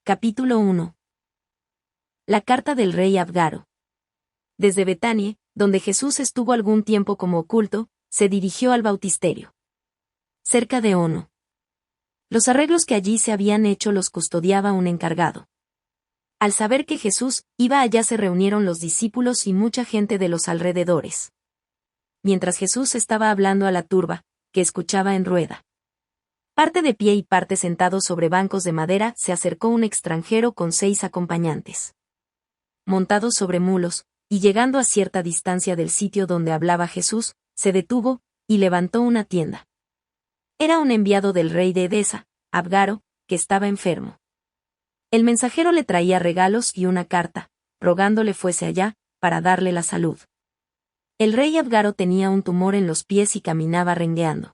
Capítulo 1. La carta del rey Abgaro. Desde Betania, donde Jesús estuvo algún tiempo como oculto, se dirigió al bautisterio. Cerca de Ono. Los arreglos que allí se habían hecho los custodiaba un encargado. Al saber que Jesús iba allá se reunieron los discípulos y mucha gente de los alrededores. Mientras Jesús estaba hablando a la turba, que escuchaba en rueda. Parte de pie y parte sentado sobre bancos de madera, se acercó un extranjero con 6 acompañantes. Montados sobre mulos, y llegando a cierta distancia del sitio donde hablaba Jesús, se detuvo, y levantó una tienda. Era un enviado del rey de Edesa, Abgaro, que estaba enfermo. El mensajero le traía regalos y una carta, rogándole fuese allá, para darle la salud. El rey Abgaro tenía un tumor en los pies y caminaba rengueando.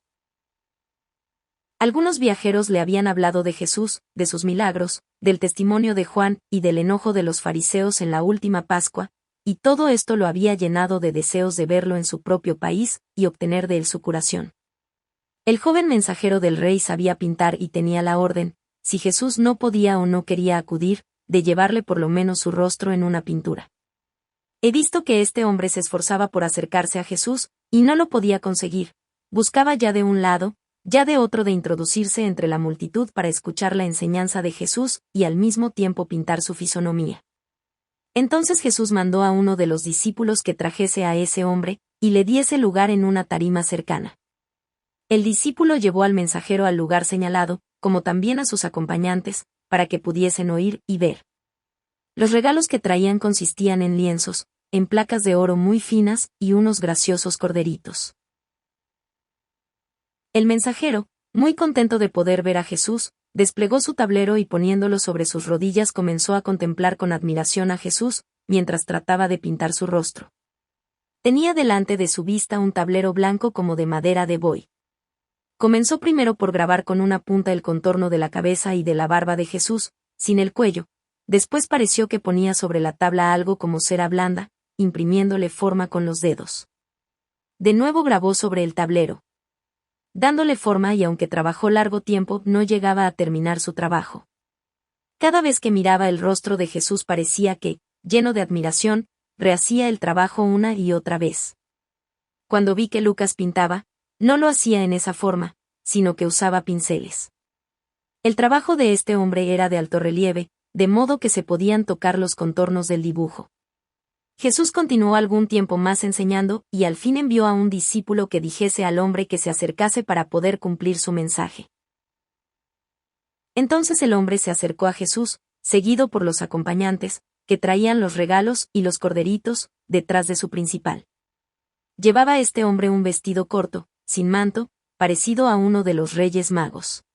Algunos viajeros le habían hablado de Jesús, de sus milagros, del testimonio de Juan y del enojo de los fariseos en la última Pascua, y todo esto lo había llenado de deseos de verlo en su propio país y obtener de él su curación. El joven mensajero del rey sabía pintar y tenía la orden, si Jesús no podía o no quería acudir, de llevarle por lo menos su rostro en una pintura. He visto que este hombre se esforzaba por acercarse a Jesús, y no lo podía conseguir. Buscaba ya de un lado, ya de otro de introducirse entre la multitud para escuchar la enseñanza de Jesús y al mismo tiempo pintar su fisonomía. Entonces Jesús mandó a uno de los discípulos que trajese a ese hombre, y le diese lugar en una tarima cercana. El discípulo llevó al mensajero al lugar señalado, como también a sus acompañantes, para que pudiesen oír y ver. Los regalos que traían consistían en lienzos, en placas de oro muy finas y unos graciosos corderitos. El mensajero, muy contento de poder ver a Jesús, desplegó su tablero y poniéndolo sobre sus rodillas comenzó a contemplar con admiración a Jesús, mientras trataba de pintar su rostro. Tenía delante de su vista un tablero blanco como de madera de buey. Comenzó primero por grabar con una punta el contorno de la cabeza y de la barba de Jesús, sin el cuello. Después pareció que ponía sobre la tabla algo como cera blanda, imprimiéndole forma con los dedos. De nuevo grabó sobre el tablero. Dándole forma y aunque trabajó largo tiempo, no llegaba a terminar su trabajo. Cada vez que miraba el rostro de Jesús parecía que, lleno de admiración, rehacía el trabajo una y otra vez. Cuando vi que Lucas pintaba, no lo hacía en esa forma, sino que usaba pinceles. El trabajo de este hombre era de alto relieve, de modo que se podían tocar los contornos del dibujo. Jesús continuó algún tiempo más enseñando, y al fin envió a un discípulo que dijese al hombre que se acercase para poder cumplir su mensaje. Entonces el hombre se acercó a Jesús, seguido por los acompañantes, que traían los regalos y los corderitos, detrás de su principal. Llevaba este hombre un vestido corto, sin manto, parecido a uno de los Reyes Magos.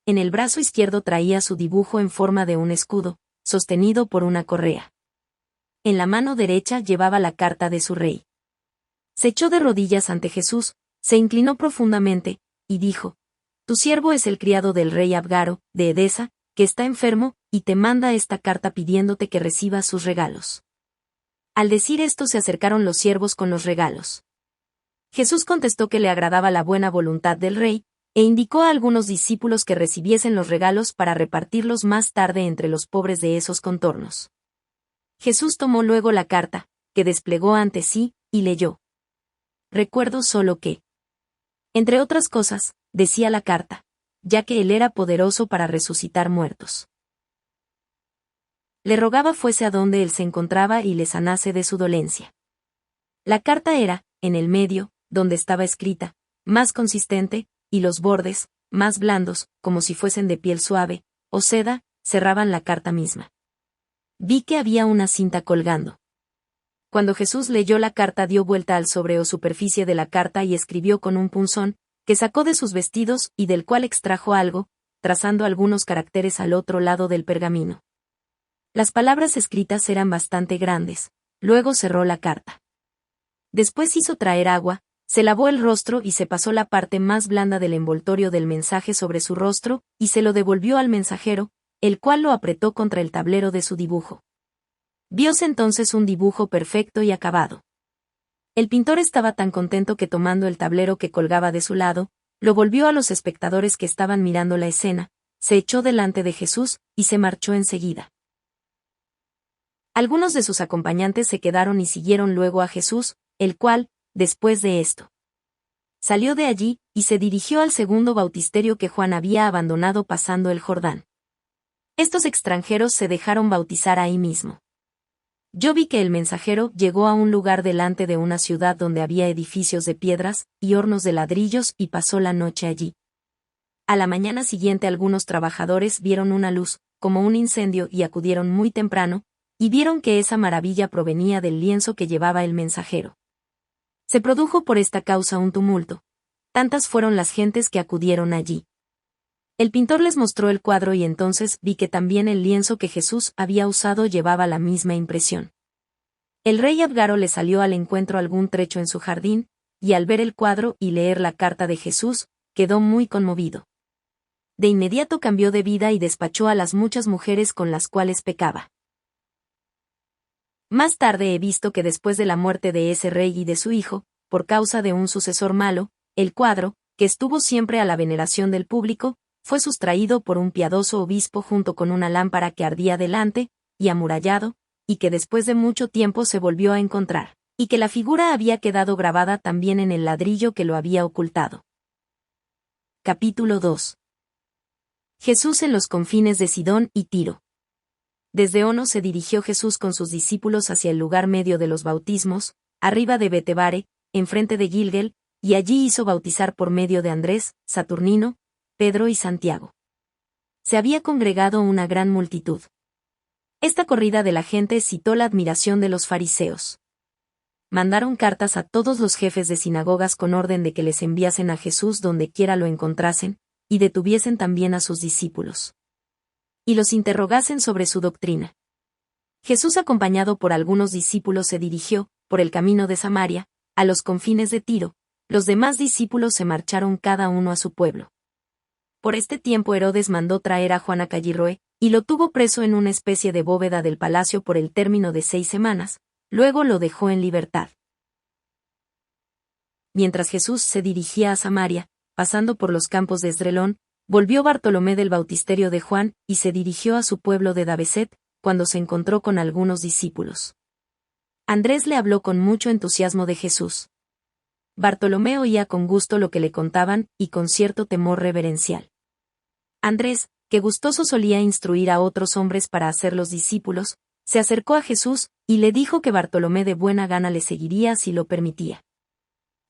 En el brazo izquierdo traía su dibujo en forma de un escudo, sostenido por una correa. En la mano derecha llevaba la carta de su rey. Se echó de rodillas ante Jesús, se inclinó profundamente, y dijo: Tu siervo es el criado del rey Abgaro, de Edesa, que está enfermo, y te manda esta carta pidiéndote que recibas sus regalos. Al decir esto se acercaron los siervos con los regalos. Jesús contestó que le agradaba la buena voluntad del rey, e indicó a algunos discípulos que recibiesen los regalos para repartirlos más tarde entre los pobres de esos contornos. Jesús tomó luego la carta, que desplegó ante sí, y leyó. Recuerdo solo que, entre otras cosas, decía la carta, ya que él era poderoso para resucitar muertos. Le rogaba fuese a donde él se encontraba y le sanase de su dolencia. La carta era, en el medio, donde estaba escrita, más consistente, y los bordes, más blandos, como si fuesen de piel suave, o seda, cerraban la carta misma. Vi que había una cinta colgando. Cuando Jesús leyó la carta dio vuelta al sobre o superficie de la carta y escribió con un punzón, que sacó de sus vestidos y del cual extrajo algo, trazando algunos caracteres al otro lado del pergamino. Las palabras escritas eran bastante grandes, luego cerró la carta. Después hizo traer agua, se lavó el rostro y se pasó la parte más blanda del envoltorio del mensaje sobre su rostro, y se lo devolvió al mensajero, el cual lo apretó contra el tablero de su dibujo. Vióse entonces un dibujo perfecto y acabado. El pintor estaba tan contento que tomando el tablero que colgaba de su lado, lo volvió a los espectadores que estaban mirando la escena, se echó delante de Jesús, y se marchó enseguida. Algunos de sus acompañantes se quedaron y siguieron luego a Jesús, el cual, después de esto, salió de allí, y se dirigió al segundo bautisterio que Juan había abandonado pasando el Jordán. Estos extranjeros se dejaron bautizar ahí mismo. Yo vi que el mensajero llegó a un lugar delante de una ciudad donde había edificios de piedras y hornos de ladrillos y pasó la noche allí. A la mañana siguiente algunos trabajadores vieron una luz, como un incendio, y acudieron muy temprano, y vieron que esa maravilla provenía del lienzo que llevaba el mensajero. Se produjo por esta causa un tumulto. Tantas fueron las gentes que acudieron allí. El pintor les mostró el cuadro y entonces vi que también el lienzo que Jesús había usado llevaba la misma impresión. El rey Abgaro le salió al encuentro algún trecho en su jardín, y al ver el cuadro y leer la carta de Jesús, quedó muy conmovido. De inmediato cambió de vida y despachó a las muchas mujeres con las cuales pecaba. Más tarde he visto que después de la muerte de ese rey y de su hijo, por causa de un sucesor malo, el cuadro, que estuvo siempre a la veneración del público, fue sustraído por un piadoso obispo junto con una lámpara que ardía delante, y amurallado, y que después de mucho tiempo se volvió a encontrar, y que la figura había quedado grabada también en el ladrillo que lo había ocultado. Capítulo 2. Jesús en los confines de Sidón y Tiro. Desde Ono se dirigió Jesús con sus discípulos hacia el lugar medio de los bautismos, arriba de Betebare, enfrente de Gilgal, y allí hizo bautizar por medio de Andrés, Saturnino, Pedro y Santiago. Se había congregado una gran multitud. Esta corrida de la gente excitó la admiración de los fariseos. Mandaron cartas a todos los jefes de sinagogas con orden de que les enviasen a Jesús donde quiera lo encontrasen, y detuviesen también a sus discípulos. Y los interrogasen sobre su doctrina. Jesús, acompañado por algunos discípulos, se dirigió, por el camino de Samaria, a los confines de Tiro. Los demás discípulos se marcharon cada uno a su pueblo. Por este tiempo Herodes mandó traer a Juan a Callirroe, y lo tuvo preso en una especie de bóveda del palacio por el término de 6 semanas, luego lo dejó en libertad. Mientras Jesús se dirigía a Samaria, pasando por los campos de Esdrelón, volvió Bartolomé del bautisterio de Juan, y se dirigió a su pueblo de Dabeset, cuando se encontró con algunos discípulos. Andrés le habló con mucho entusiasmo de Jesús. Bartolomé oía con gusto lo que le contaban, y con cierto temor reverencial. Andrés, que gustoso solía instruir a otros hombres para hacerlos discípulos, se acercó a Jesús, y le dijo que Bartolomé de buena gana le seguiría si lo permitía.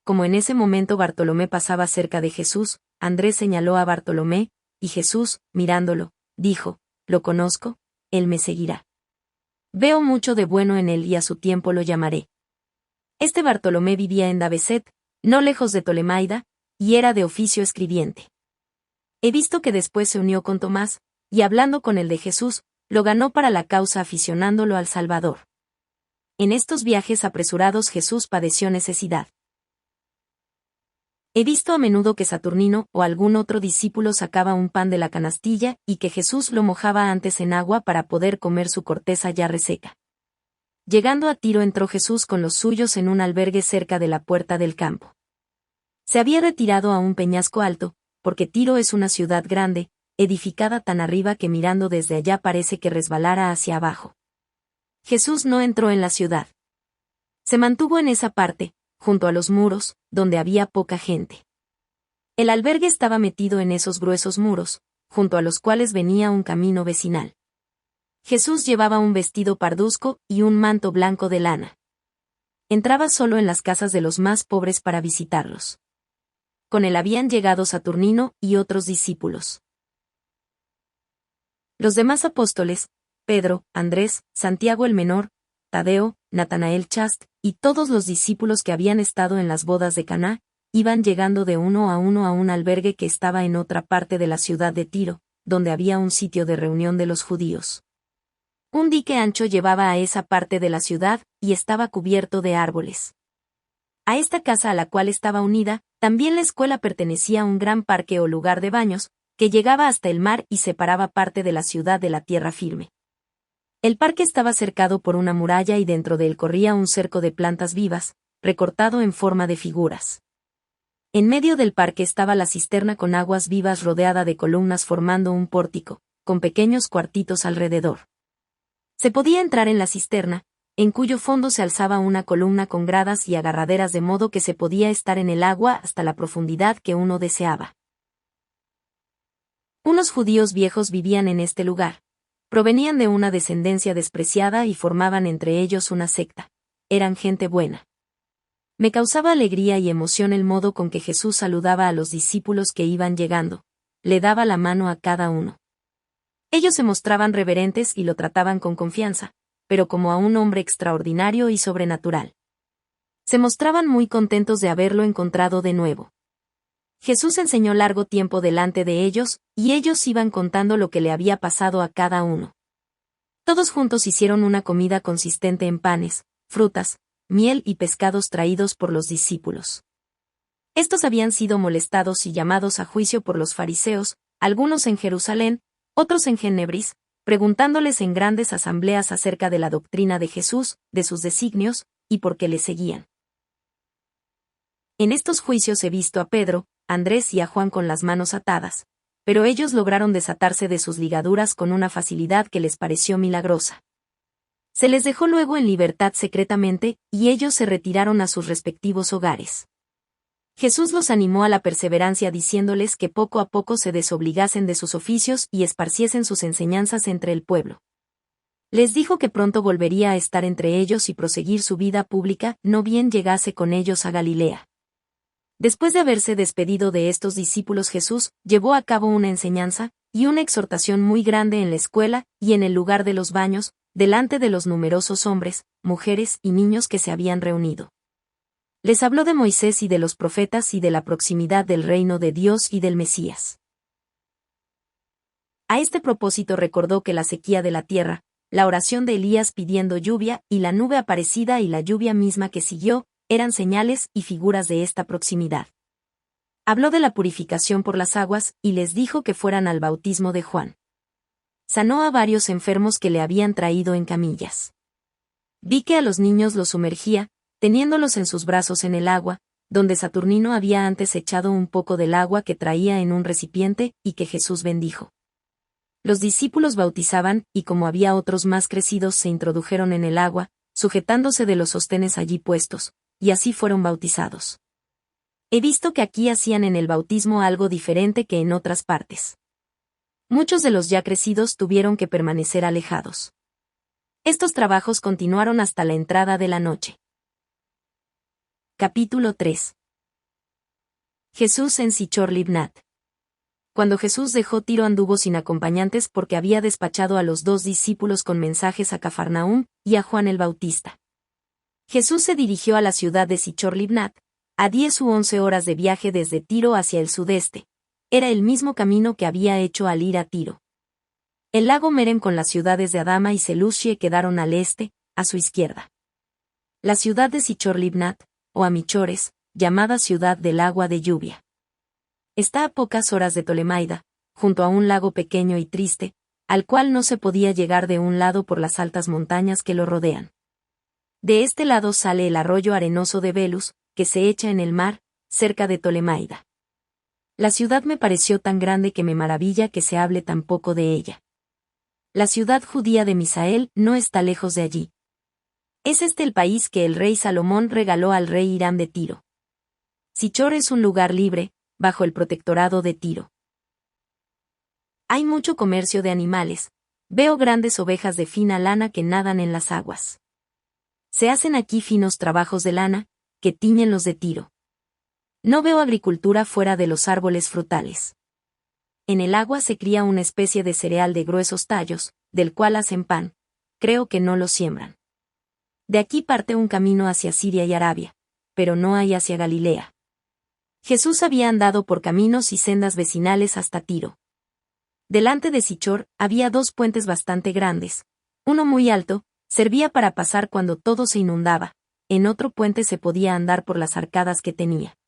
Como en ese momento Bartolomé pasaba cerca de Jesús, Andrés señaló a Bartolomé, y Jesús, mirándolo, dijo: «Lo conozco, él me seguirá. Veo mucho de bueno en él y a su tiempo lo llamaré». Este Bartolomé vivía en Dabeset, no lejos de Tolemaida, y era de oficio escribiente. He visto que después se unió con Tomás, y hablando con el de Jesús, lo ganó para la causa aficionándolo al Salvador. En estos viajes apresurados Jesús padeció necesidad. He visto a menudo que Saturnino o algún otro discípulo sacaba un pan de la canastilla y que Jesús lo mojaba antes en agua para poder comer su corteza ya reseca. Llegando a Tiro entró Jesús con los suyos en un albergue cerca de la puerta del campo. Se había retirado a un peñasco alto, porque Tiro es una ciudad grande, edificada tan arriba que mirando desde allá parece que resbalara hacia abajo. Jesús no entró en la ciudad. Se mantuvo en esa parte, junto a los muros, donde había poca gente. El albergue estaba metido en esos gruesos muros, junto a los cuales venía un camino vecinal. Jesús llevaba un vestido parduzco y un manto blanco de lana. Entraba solo en las casas de los más pobres para visitarlos. Con él habían llegado Saturnino y otros discípulos. Los demás apóstoles, Pedro, Andrés, Santiago el menor, Tadeo, Natanael Chast, y todos los discípulos que habían estado en las bodas de Caná, iban llegando de uno a un albergue que estaba en otra parte de la ciudad de Tiro, donde había un sitio de reunión de los judíos. Un dique ancho llevaba a esa parte de la ciudad, y estaba cubierto de árboles. A esta casa a la cual estaba unida, también la escuela pertenecía a un gran parque o lugar de baños, que llegaba hasta el mar y separaba parte de la ciudad de la tierra firme. El parque estaba cercado por una muralla y dentro de él corría un cerco de plantas vivas, recortado en forma de figuras. En medio del parque estaba la cisterna con aguas vivas rodeada de columnas formando un pórtico, con pequeños cuartitos alrededor. Se podía entrar en la cisterna, en cuyo fondo se alzaba una columna con gradas y agarraderas de modo que se podía estar en el agua hasta la profundidad que uno deseaba. Unos judíos viejos vivían en este lugar. Provenían de una descendencia despreciada y formaban entre ellos una secta. Eran gente buena. Me causaba alegría y emoción el modo con que Jesús saludaba a los discípulos que iban llegando. Le daba la mano a cada uno. Ellos se mostraban reverentes y lo trataban con confianza, pero como a un hombre extraordinario y sobrenatural. Se mostraban muy contentos de haberlo encontrado de nuevo. Jesús enseñó largo tiempo delante de ellos, y ellos iban contando lo que le había pasado a cada uno. Todos juntos hicieron una comida consistente en panes, frutas, miel y pescados traídos por los discípulos. Estos habían sido molestados y llamados a juicio por los fariseos, algunos en Jerusalén, otros en Genebris, preguntándoles en grandes asambleas acerca de la doctrina de Jesús, de sus designios, y por qué le seguían. En estos juicios he visto a Pedro, Andrés y a Juan con las manos atadas, pero ellos lograron desatarse de sus ligaduras con una facilidad que les pareció milagrosa. Se les dejó luego en libertad secretamente, y ellos se retiraron a sus respectivos hogares. Jesús los animó a la perseverancia diciéndoles que poco a poco se desobligasen de sus oficios y esparciesen sus enseñanzas entre el pueblo. Les dijo que pronto volvería a estar entre ellos y proseguir su vida pública, no bien llegase con ellos a Galilea. Después de haberse despedido de estos discípulos, Jesús llevó a cabo una enseñanza y una exhortación muy grande en la escuela y en el lugar de los baños, delante de los numerosos hombres, mujeres y niños que se habían reunido. Les habló de Moisés y de los profetas y de la proximidad del reino de Dios y del Mesías. A este propósito recordó que la sequía de la tierra, la oración de Elías pidiendo lluvia y la nube aparecida y la lluvia misma que siguió, eran señales y figuras de esta proximidad. Habló de la purificación por las aguas y les dijo que fueran al bautismo de Juan. Sanó a varios enfermos que le habían traído en camillas. Vi que a los niños los sumergía, teniéndolos en sus brazos en el agua, donde Saturnino había antes echado un poco del agua que traía en un recipiente y que Jesús bendijo. Los discípulos bautizaban, y como había otros más crecidos se introdujeron en el agua, sujetándose de los sostenes allí puestos, y así fueron bautizados. He visto que aquí hacían en el bautismo algo diferente que en otras partes. Muchos de los ya crecidos tuvieron que permanecer alejados. Estos trabajos continuaron hasta la entrada de la noche. Capítulo 3. Jesús en Sichor Libnat. Cuando Jesús dejó Tiro anduvo sin acompañantes porque había despachado a los 2 discípulos con mensajes a Cafarnaúm y a Juan el Bautista. Jesús se dirigió a la ciudad de Sichor Libnat, a 10 u 11 horas de viaje desde Tiro hacia el sudeste. Era el mismo camino que había hecho al ir a Tiro. El lago Merem con las ciudades de Adama y Selushie quedaron al este, a su izquierda. La ciudad de Sichor Libnat, o Amichores, llamada ciudad del agua de lluvia. Está a pocas horas de Tolemaida, junto a un lago pequeño y triste, al cual no se podía llegar de un lado por las altas montañas que lo rodean. De este lado sale el arroyo arenoso de Belus, que se echa en el mar, cerca de Tolemaida. La ciudad me pareció tan grande que me maravilla que se hable tan poco de ella. La ciudad judía de Misael no está lejos de allí. Es este el país que el rey Salomón regaló al rey Hiram de Tiro. Sichor es un lugar libre, bajo el protectorado de Tiro. Hay mucho comercio de animales. Veo grandes ovejas de fina lana que nadan en las aguas. Se hacen aquí finos trabajos de lana, que tiñen los de Tiro. No veo agricultura fuera de los árboles frutales. En el agua se cría una especie de cereal de gruesos tallos, del cual hacen pan. Creo que no lo siembran. De aquí parte un camino hacia Siria y Arabia, pero no hay hacia Galilea. Jesús había andado por caminos y sendas vecinales hasta Tiro. Delante de Sichor había 2 puentes bastante grandes. Uno muy alto, servía para pasar cuando todo se inundaba. En otro puente se podía andar por las arcadas que tenía.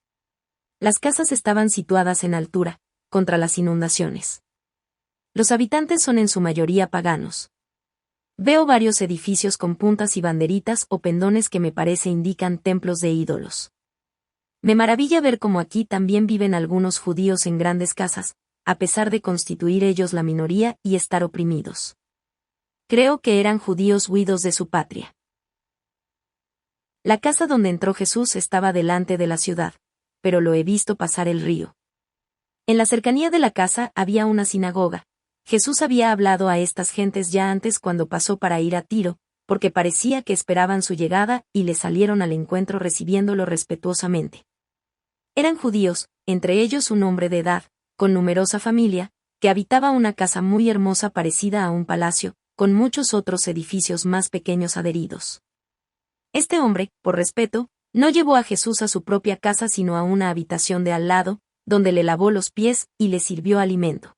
Las casas estaban situadas en altura, contra las inundaciones. Los habitantes son en su mayoría paganos. Veo varios edificios con puntas y banderitas o pendones que me parece indican templos de ídolos. Me maravilla ver cómo aquí también viven algunos judíos en grandes casas, a pesar de constituir ellos la minoría y estar oprimidos. Creo que eran judíos huidos de su patria. La casa donde entró Jesús estaba delante de la ciudad, pero lo he visto pasar el río. En la cercanía de la casa había una sinagoga. Jesús había hablado a estas gentes ya antes cuando pasó para ir a Tiro, porque parecía que esperaban su llegada y le salieron al encuentro recibiéndolo respetuosamente. Eran judíos, entre ellos un hombre de edad, con numerosa familia, que habitaba una casa muy hermosa parecida a un palacio, con muchos otros edificios más pequeños adheridos. Este hombre, por respeto, no llevó a Jesús a su propia casa sino a una habitación de al lado, donde le lavó los pies y le sirvió alimento.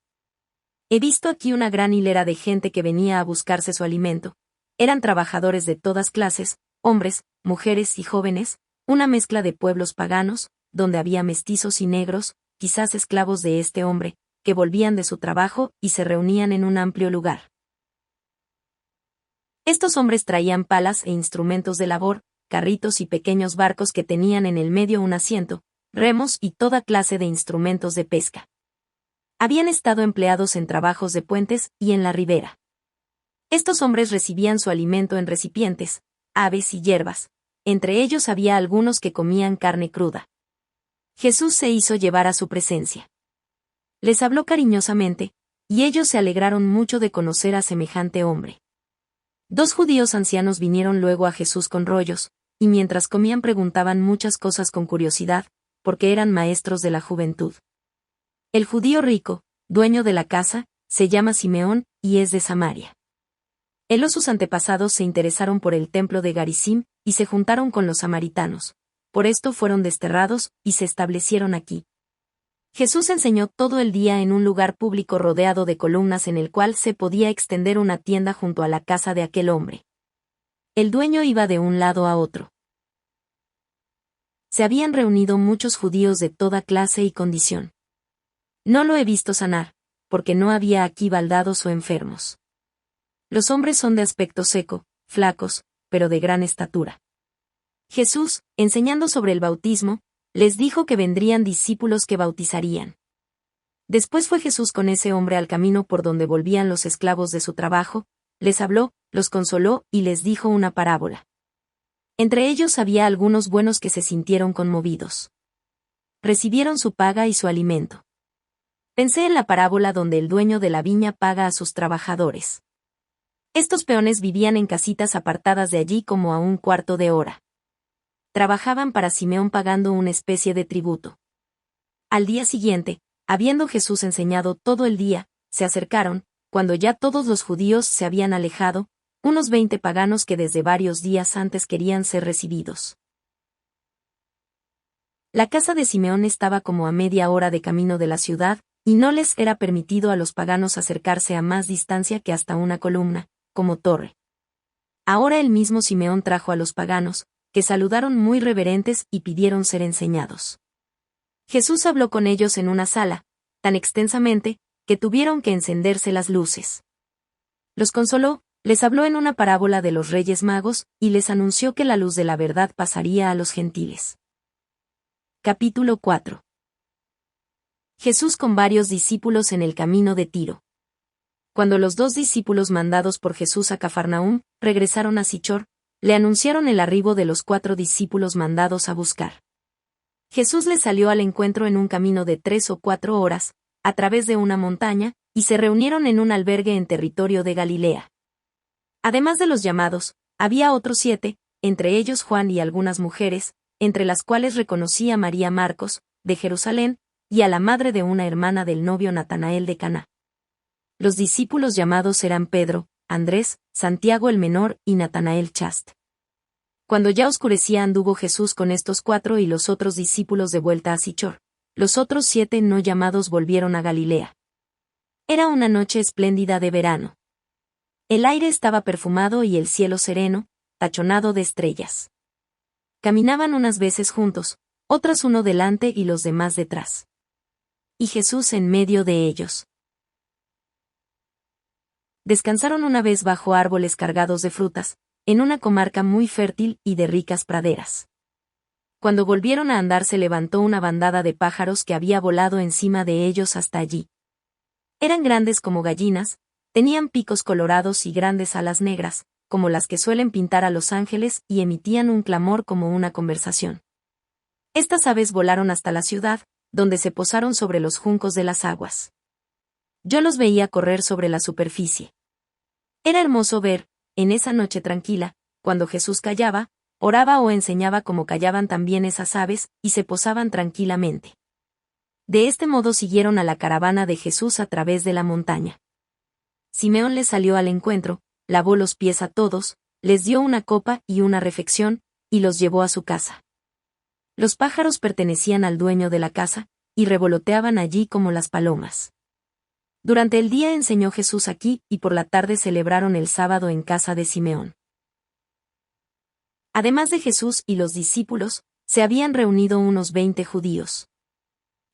He visto aquí una gran hilera de gente que venía a buscarse su alimento. Eran trabajadores de todas clases, hombres, mujeres y jóvenes, una mezcla de pueblos paganos, donde había mestizos y negros, quizás esclavos de este hombre, que volvían de su trabajo y se reunían en un amplio lugar. Estos hombres traían palas e instrumentos de labor, carritos y pequeños barcos que tenían en el medio un asiento, remos y toda clase de instrumentos de pesca. Habían estado empleados en trabajos de puentes y en la ribera. Estos hombres recibían su alimento en recipientes, aves y hierbas. Entre ellos había algunos que comían carne cruda. Jesús se hizo llevar a su presencia. Les habló cariñosamente, y ellos se alegraron mucho de conocer a semejante hombre. 2 judíos ancianos vinieron luego a Jesús con rollos, y mientras comían preguntaban muchas cosas con curiosidad, porque eran maestros de la juventud. El judío rico, dueño de la casa, se llama Simeón, y es de Samaria. Él o sus antepasados se interesaron por el templo de Garizim, y se juntaron con los samaritanos. Por esto fueron desterrados, y se establecieron aquí. Jesús enseñó todo el día en un lugar público rodeado de columnas en el cual se podía extender una tienda junto a la casa de aquel hombre. El dueño iba de un lado a otro. Se habían reunido muchos judíos de toda clase y condición. No lo he visto sanar, porque no había aquí baldados o enfermos. Los hombres son de aspecto seco, flacos, pero de gran estatura. Jesús, enseñando sobre el bautismo, les dijo que vendrían discípulos que bautizarían. Después fue Jesús con ese hombre al camino por donde volvían los esclavos de su trabajo, les habló, los consoló y les dijo una parábola. Entre ellos había algunos buenos que se sintieron conmovidos. Recibieron su paga y su alimento. Pensé en la parábola donde el dueño de la viña paga a sus trabajadores. Estos peones vivían en casitas apartadas de allí como a un cuarto de hora. Trabajaban para Simeón pagando una especie de tributo. Al día siguiente, habiendo Jesús enseñado todo el día, se acercaron, cuando ya todos los judíos se habían alejado, unos 20 paganos que desde varios días antes querían ser recibidos. La casa de Simeón estaba como a media hora de camino de la ciudad, y no les era permitido a los paganos acercarse a más distancia que hasta una columna, como torre. Ahora el mismo Simeón trajo a los paganos, que saludaron muy reverentes y pidieron ser enseñados. Jesús habló con ellos en una sala, tan extensamente, que tuvieron que encenderse las luces. Los consoló, les habló en una parábola de los Reyes Magos, y les anunció que la luz de la verdad pasaría a los gentiles. Capítulo 4. Jesús con varios discípulos en el camino de Tiro. Cuando los 2 discípulos mandados por Jesús a Cafarnaúm regresaron a Sichor, le anunciaron el arribo de los 4 discípulos mandados a buscar. Jesús les salió al encuentro en un camino de 3 o 4 horas, a través de una montaña, y se reunieron en un albergue en territorio de Galilea. Además de los llamados, había otros 7, entre ellos Juan y algunas mujeres, entre las cuales reconocí a María Marcos, de Jerusalén, y a la madre de una hermana del novio Natanael de Caná. Los discípulos llamados eran Pedro, Andrés, Santiago el menor y Natanael Chast. Cuando ya oscurecía anduvo Jesús con estos 4 y los otros discípulos de vuelta a Sichor. Los otros 7 no llamados volvieron a Galilea. Era una noche espléndida de verano. El aire estaba perfumado y el cielo sereno, tachonado de estrellas. Caminaban unas veces juntos, otras uno delante y los demás detrás. Y Jesús en medio de ellos. Descansaron una vez bajo árboles cargados de frutas, en una comarca muy fértil y de ricas praderas. Cuando volvieron a andar se levantó una bandada de pájaros que había volado encima de ellos hasta allí. Eran grandes como gallinas, tenían picos colorados y grandes alas negras, como las que suelen pintar a los ángeles, y emitían un clamor como una conversación. Estas aves volaron hasta la ciudad, donde se posaron sobre los juncos de las aguas. Yo los veía correr sobre la superficie. Era hermoso ver, en esa noche tranquila, cuando Jesús callaba, oraba o enseñaba como callaban también esas aves, y se posaban tranquilamente. De este modo siguieron a la caravana de Jesús a través de la montaña. Simeón les salió al encuentro, lavó los pies a todos, les dio una copa y una refección, y los llevó a su casa. Los pájaros pertenecían al dueño de la casa, y revoloteaban allí como las palomas. Durante el día enseñó Jesús aquí, y por la tarde celebraron el sábado en casa de Simeón. Además de Jesús y los discípulos, se habían reunido unos 20 judíos.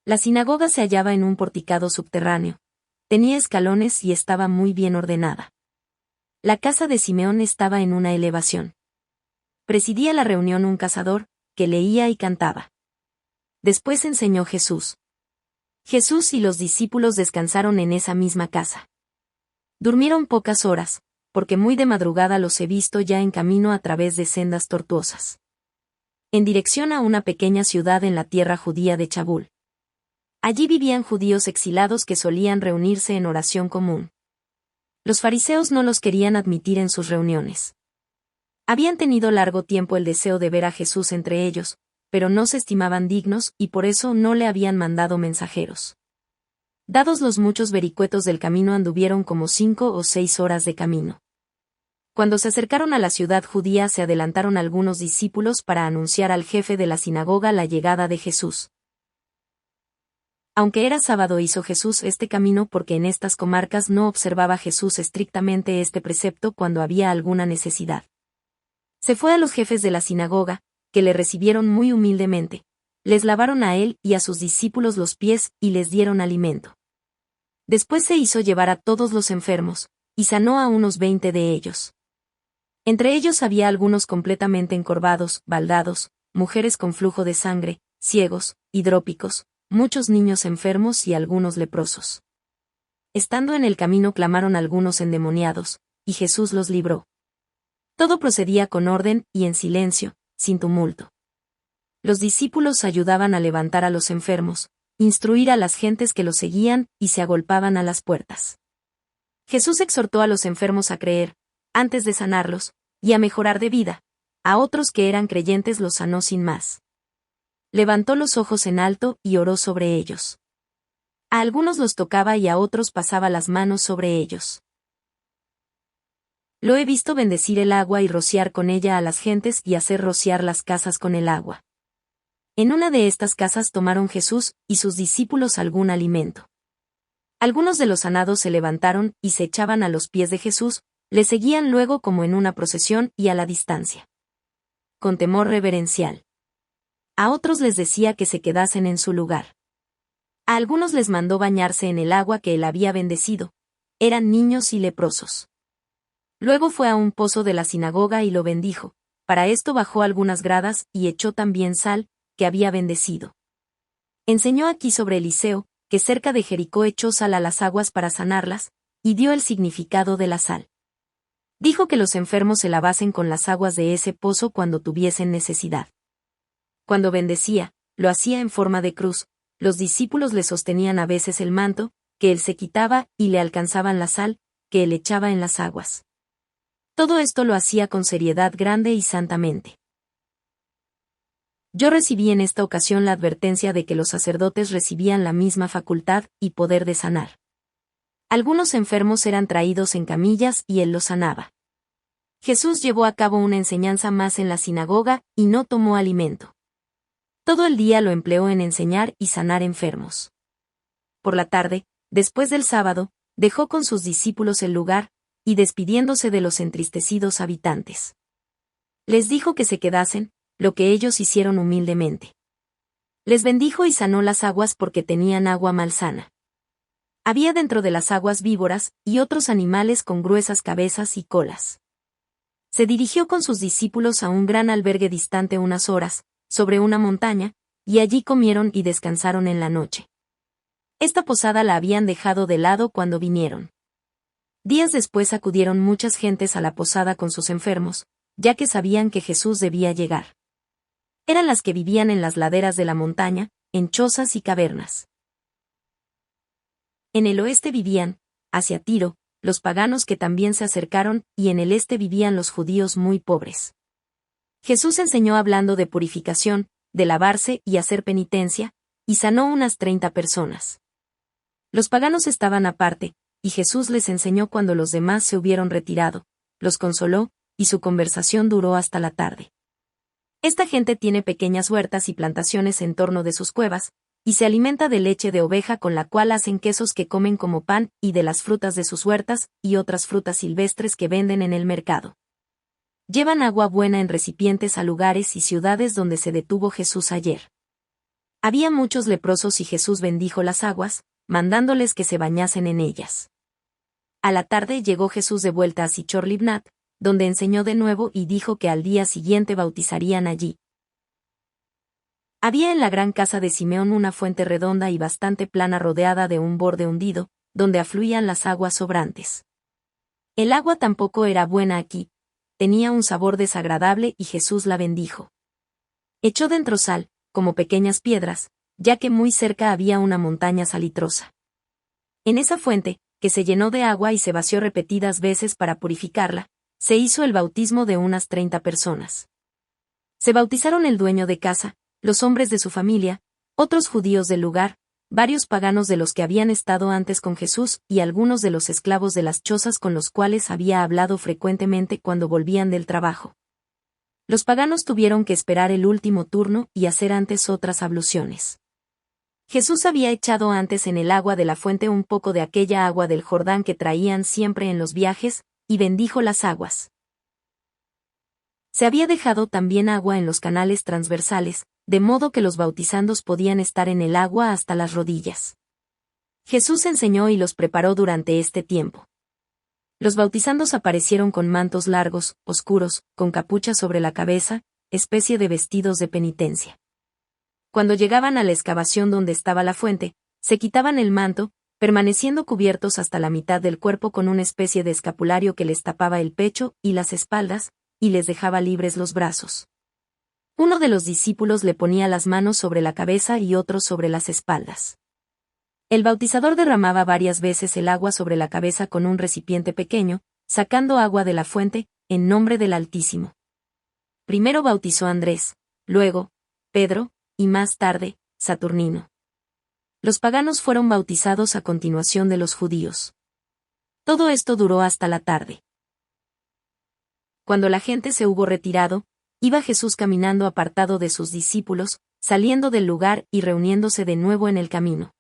La sinagoga se hallaba en un porticado subterráneo, tenía escalones y estaba muy bien ordenada. La casa de Simeón estaba en una elevación. Presidía la reunión un cazador, que leía y cantaba. Después enseñó Jesús. Jesús y los discípulos descansaron en esa misma casa. Durmieron pocas horas, porque muy de madrugada los he visto ya en camino a través de sendas tortuosas. En dirección a una pequeña ciudad en la tierra judía de Chabul. Allí vivían judíos exilados que solían reunirse en oración común. Los fariseos no los querían admitir en sus reuniones. Habían tenido largo tiempo el deseo de ver a Jesús entre ellos, pero no se estimaban dignos y por eso no le habían mandado mensajeros. Dados los muchos vericuetos del camino anduvieron como 5 o 6 horas de camino. Cuando se acercaron a la ciudad judía se adelantaron algunos discípulos para anunciar al jefe de la sinagoga la llegada de Jesús. Aunque era sábado hizo Jesús este camino porque en estas comarcas no observaba Jesús estrictamente este precepto cuando había alguna necesidad. Se fue a los jefes de la sinagoga, que le recibieron muy humildemente, les lavaron a él y a sus discípulos los pies y les dieron alimento. Después se hizo llevar a todos los enfermos, y sanó a unos 20 de ellos. Entre ellos había algunos completamente encorvados, baldados, mujeres con flujo de sangre, ciegos, hidrópicos, muchos niños enfermos y algunos leprosos. Estando en el camino clamaron algunos endemoniados, y Jesús los libró. Todo procedía con orden y en silencio, sin tumulto. Los discípulos ayudaban a levantar a los enfermos, instruir a las gentes que los seguían y se agolpaban a las puertas. Jesús exhortó a los enfermos a creer, antes de sanarlos, y a mejorar de vida. A otros que eran creyentes los sanó sin más. Levantó los ojos en alto y oró sobre ellos. A algunos los tocaba y a otros pasaba las manos sobre ellos. Lo he visto bendecir el agua y rociar con ella a las gentes y hacer rociar las casas con el agua. En una de estas casas tomaron Jesús y sus discípulos algún alimento. Algunos de los sanados se levantaron y se echaban a los pies de Jesús, le seguían luego como en una procesión y a la distancia. Con temor reverencial. A otros les decía que se quedasen en su lugar. A algunos les mandó bañarse en el agua que él había bendecido. Eran niños y leprosos. Luego fue a un pozo de la sinagoga y lo bendijo. Para esto bajó algunas gradas y echó también sal, que había bendecido. Enseñó aquí sobre Eliseo, que cerca de Jericó echó sal a las aguas para sanarlas, y dio el significado de la sal. Dijo que los enfermos se lavasen con las aguas de ese pozo cuando tuviesen necesidad. Cuando bendecía, lo hacía en forma de cruz, los discípulos le sostenían a veces el manto, que él se quitaba y le alcanzaban la sal, que él echaba en las aguas. Todo esto lo hacía con seriedad grande y santamente. Yo recibí en esta ocasión la advertencia de que los sacerdotes recibían la misma facultad y poder de sanar. Algunos enfermos eran traídos en camillas y él los sanaba. Jesús llevó a cabo una enseñanza más en la sinagoga y no tomó alimento. Todo el día lo empleó en enseñar y sanar enfermos. Por la tarde, después del sábado, dejó con sus discípulos el lugar, y despidiéndose de los entristecidos habitantes. Les dijo que se quedasen, lo que ellos hicieron humildemente. Les bendijo y sanó las aguas porque tenían agua malsana. Había dentro de las aguas víboras y otros animales con gruesas cabezas y colas. Se dirigió con sus discípulos a un gran albergue distante unas horas, sobre una montaña, y allí comieron y descansaron en la noche. Esta posada la habían dejado de lado cuando vinieron. Días después acudieron muchas gentes a la posada con sus enfermos, ya que sabían que Jesús debía llegar. Eran las que vivían en las laderas de la montaña, en chozas y cavernas. En el oeste vivían, hacia Tiro, los paganos que también se acercaron, y en el este vivían los judíos muy pobres. Jesús enseñó hablando de purificación, de lavarse y hacer penitencia, y sanó unas 30 personas. Los paganos estaban aparte, y Jesús les enseñó cuando los demás se hubieron retirado, los consoló, y su conversación duró hasta la tarde. Esta gente tiene pequeñas huertas y plantaciones en torno de sus cuevas, y se alimenta de leche de oveja con la cual hacen quesos que comen como pan y de las frutas de sus huertas y otras frutas silvestres que venden en el mercado. Llevan agua buena en recipientes a lugares y ciudades donde se detuvo Jesús ayer. Había muchos leprosos y Jesús bendijo las aguas, mandándoles que se bañasen en ellas. A la tarde llegó Jesús de vuelta a Sichor Libnat, donde enseñó de nuevo y dijo que al día siguiente bautizarían allí. Había en la gran casa de Simeón una fuente redonda y bastante plana rodeada de un borde hundido, donde afluían las aguas sobrantes. El agua tampoco era buena aquí, tenía un sabor desagradable y Jesús la bendijo. Echó dentro sal, como pequeñas piedras, ya que muy cerca había una montaña salitrosa. En esa fuente, que se llenó de agua y se vació repetidas veces para purificarla, se hizo el bautismo de unas 30 personas. Se bautizaron el dueño de casa, los hombres de su familia, otros judíos del lugar, varios paganos de los que habían estado antes con Jesús y algunos de los esclavos de las chozas con los cuales había hablado frecuentemente cuando volvían del trabajo. Los paganos tuvieron que esperar el último turno y hacer antes otras abluciones. Jesús había echado antes en el agua de la fuente un poco de aquella agua del Jordán que traían siempre en los viajes, y bendijo las aguas. Se había dejado también agua en los canales transversales, de modo que los bautizandos podían estar en el agua hasta las rodillas. Jesús enseñó y los preparó durante este tiempo. Los bautizandos aparecieron con mantos largos, oscuros, con capucha sobre la cabeza, especie de vestidos de penitencia. Cuando llegaban a la excavación donde estaba la fuente, se quitaban el manto, permaneciendo cubiertos hasta la mitad del cuerpo con una especie de escapulario que les tapaba el pecho y las espaldas, y les dejaba libres los brazos. Uno de los discípulos le ponía las manos sobre la cabeza y otro sobre las espaldas. El bautizador derramaba varias veces el agua sobre la cabeza con un recipiente pequeño, sacando agua de la fuente, en nombre del Altísimo. Primero bautizó a Andrés, luego, Pedro, y más tarde, Saturnino. Los paganos fueron bautizados a continuación de los judíos. Todo esto duró hasta la tarde. Cuando la gente se hubo retirado, iba Jesús caminando apartado de sus discípulos, saliendo del lugar y reuniéndose de nuevo en el camino.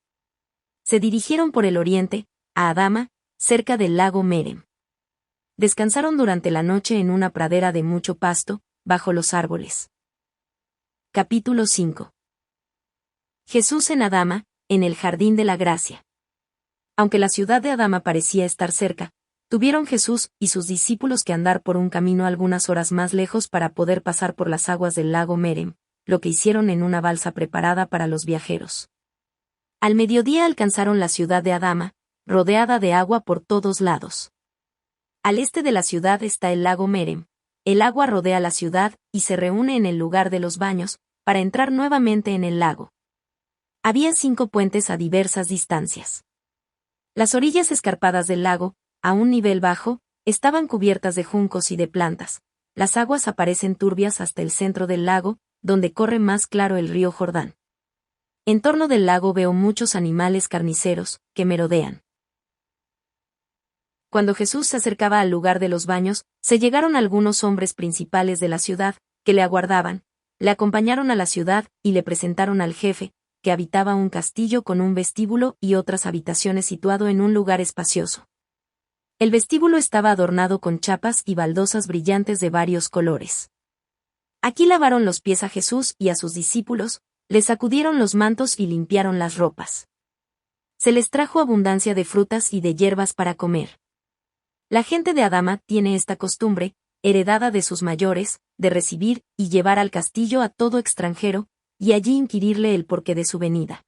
Se dirigieron por el oriente, a Adama, cerca del lago Merem. Descansaron durante la noche en una pradera de mucho pasto, bajo los árboles. Capítulo 5. Jesús en Adama, en el jardín de la gracia. Aunque la ciudad de Adama parecía estar cerca, tuvieron Jesús y sus discípulos que andar por un camino algunas horas más lejos para poder pasar por las aguas del lago Merem, lo que hicieron en una balsa preparada para los viajeros. Al mediodía alcanzaron la ciudad de Adama, rodeada de agua por todos lados. Al este de la ciudad está el lago Merem. El agua rodea la ciudad y se reúne en el lugar de los baños, para entrar nuevamente en el lago. Había 5 puentes a diversas distancias. Las orillas escarpadas del lago, a un nivel bajo, estaban cubiertas de juncos y de plantas. Las aguas aparecen turbias hasta el centro del lago, donde corre más claro el río Jordán. En torno del lago veo muchos animales carniceros, que merodean. Cuando Jesús se acercaba al lugar de los baños, se llegaron algunos hombres principales de la ciudad, que le aguardaban, le acompañaron a la ciudad y le presentaron al jefe, que habitaba un castillo con un vestíbulo y otras habitaciones situado en un lugar espacioso. El vestíbulo estaba adornado con chapas y baldosas brillantes de varios colores. Aquí lavaron los pies a Jesús y a sus discípulos, les sacudieron los mantos y limpiaron las ropas. Se les trajo abundancia de frutas y de hierbas para comer. La gente de Adama tiene esta costumbre, heredada de sus mayores, de recibir y llevar al castillo a todo extranjero, y allí inquirirle el porqué de su venida.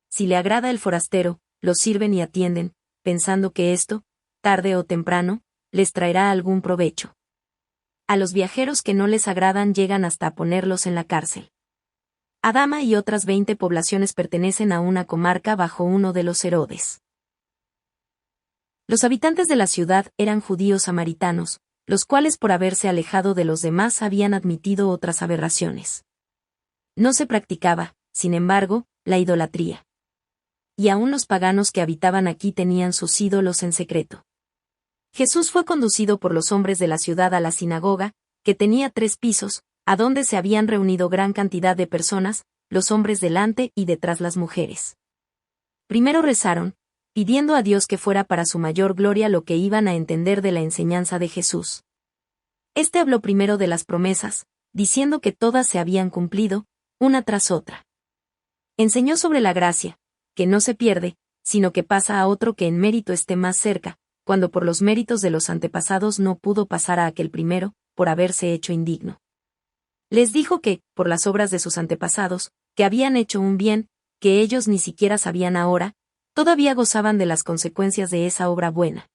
Si le agrada el forastero, lo sirven y atienden, pensando que esto, tarde o temprano, les traerá algún provecho. A los viajeros que no les agradan llegan hasta a ponerlos en la cárcel. Adama y otras 20 poblaciones pertenecen a una comarca bajo uno de los Herodes. Los habitantes de la ciudad eran judíos samaritanos, los cuales por haberse alejado de los demás habían admitido otras aberraciones. No se practicaba, sin embargo, la idolatría. Y aún los paganos que habitaban aquí tenían sus ídolos en secreto. Jesús fue conducido por los hombres de la ciudad a la sinagoga, que tenía 3 pisos, a donde se habían reunido gran cantidad de personas, los hombres delante y detrás las mujeres. Primero rezaron, pidiendo a Dios que fuera para su mayor gloria lo que iban a entender de la enseñanza de Jesús. Este habló primero de las promesas, diciendo que todas se habían cumplido, una tras otra. Enseñó sobre la gracia, que no se pierde, sino que pasa a otro que en mérito esté más cerca, cuando por los méritos de los antepasados no pudo pasar a aquel primero, por haberse hecho indigno. Les dijo que, por las obras de sus antepasados, que habían hecho un bien, que ellos ni siquiera sabían ahora, todavía gozaban de las consecuencias de esa obra buena.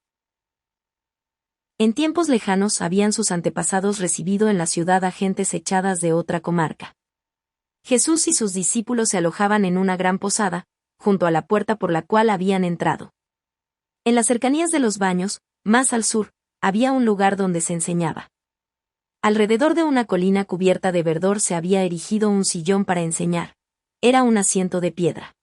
En tiempos lejanos habían sus antepasados recibido en la ciudad a gentes echadas de otra comarca. Jesús y sus discípulos se alojaban en una gran posada, junto a la puerta por la cual habían entrado. En las cercanías de los baños, más al sur, había un lugar donde se enseñaba. Alrededor de una colina cubierta de verdor se había erigido un sillón para enseñar. Era un asiento de piedra.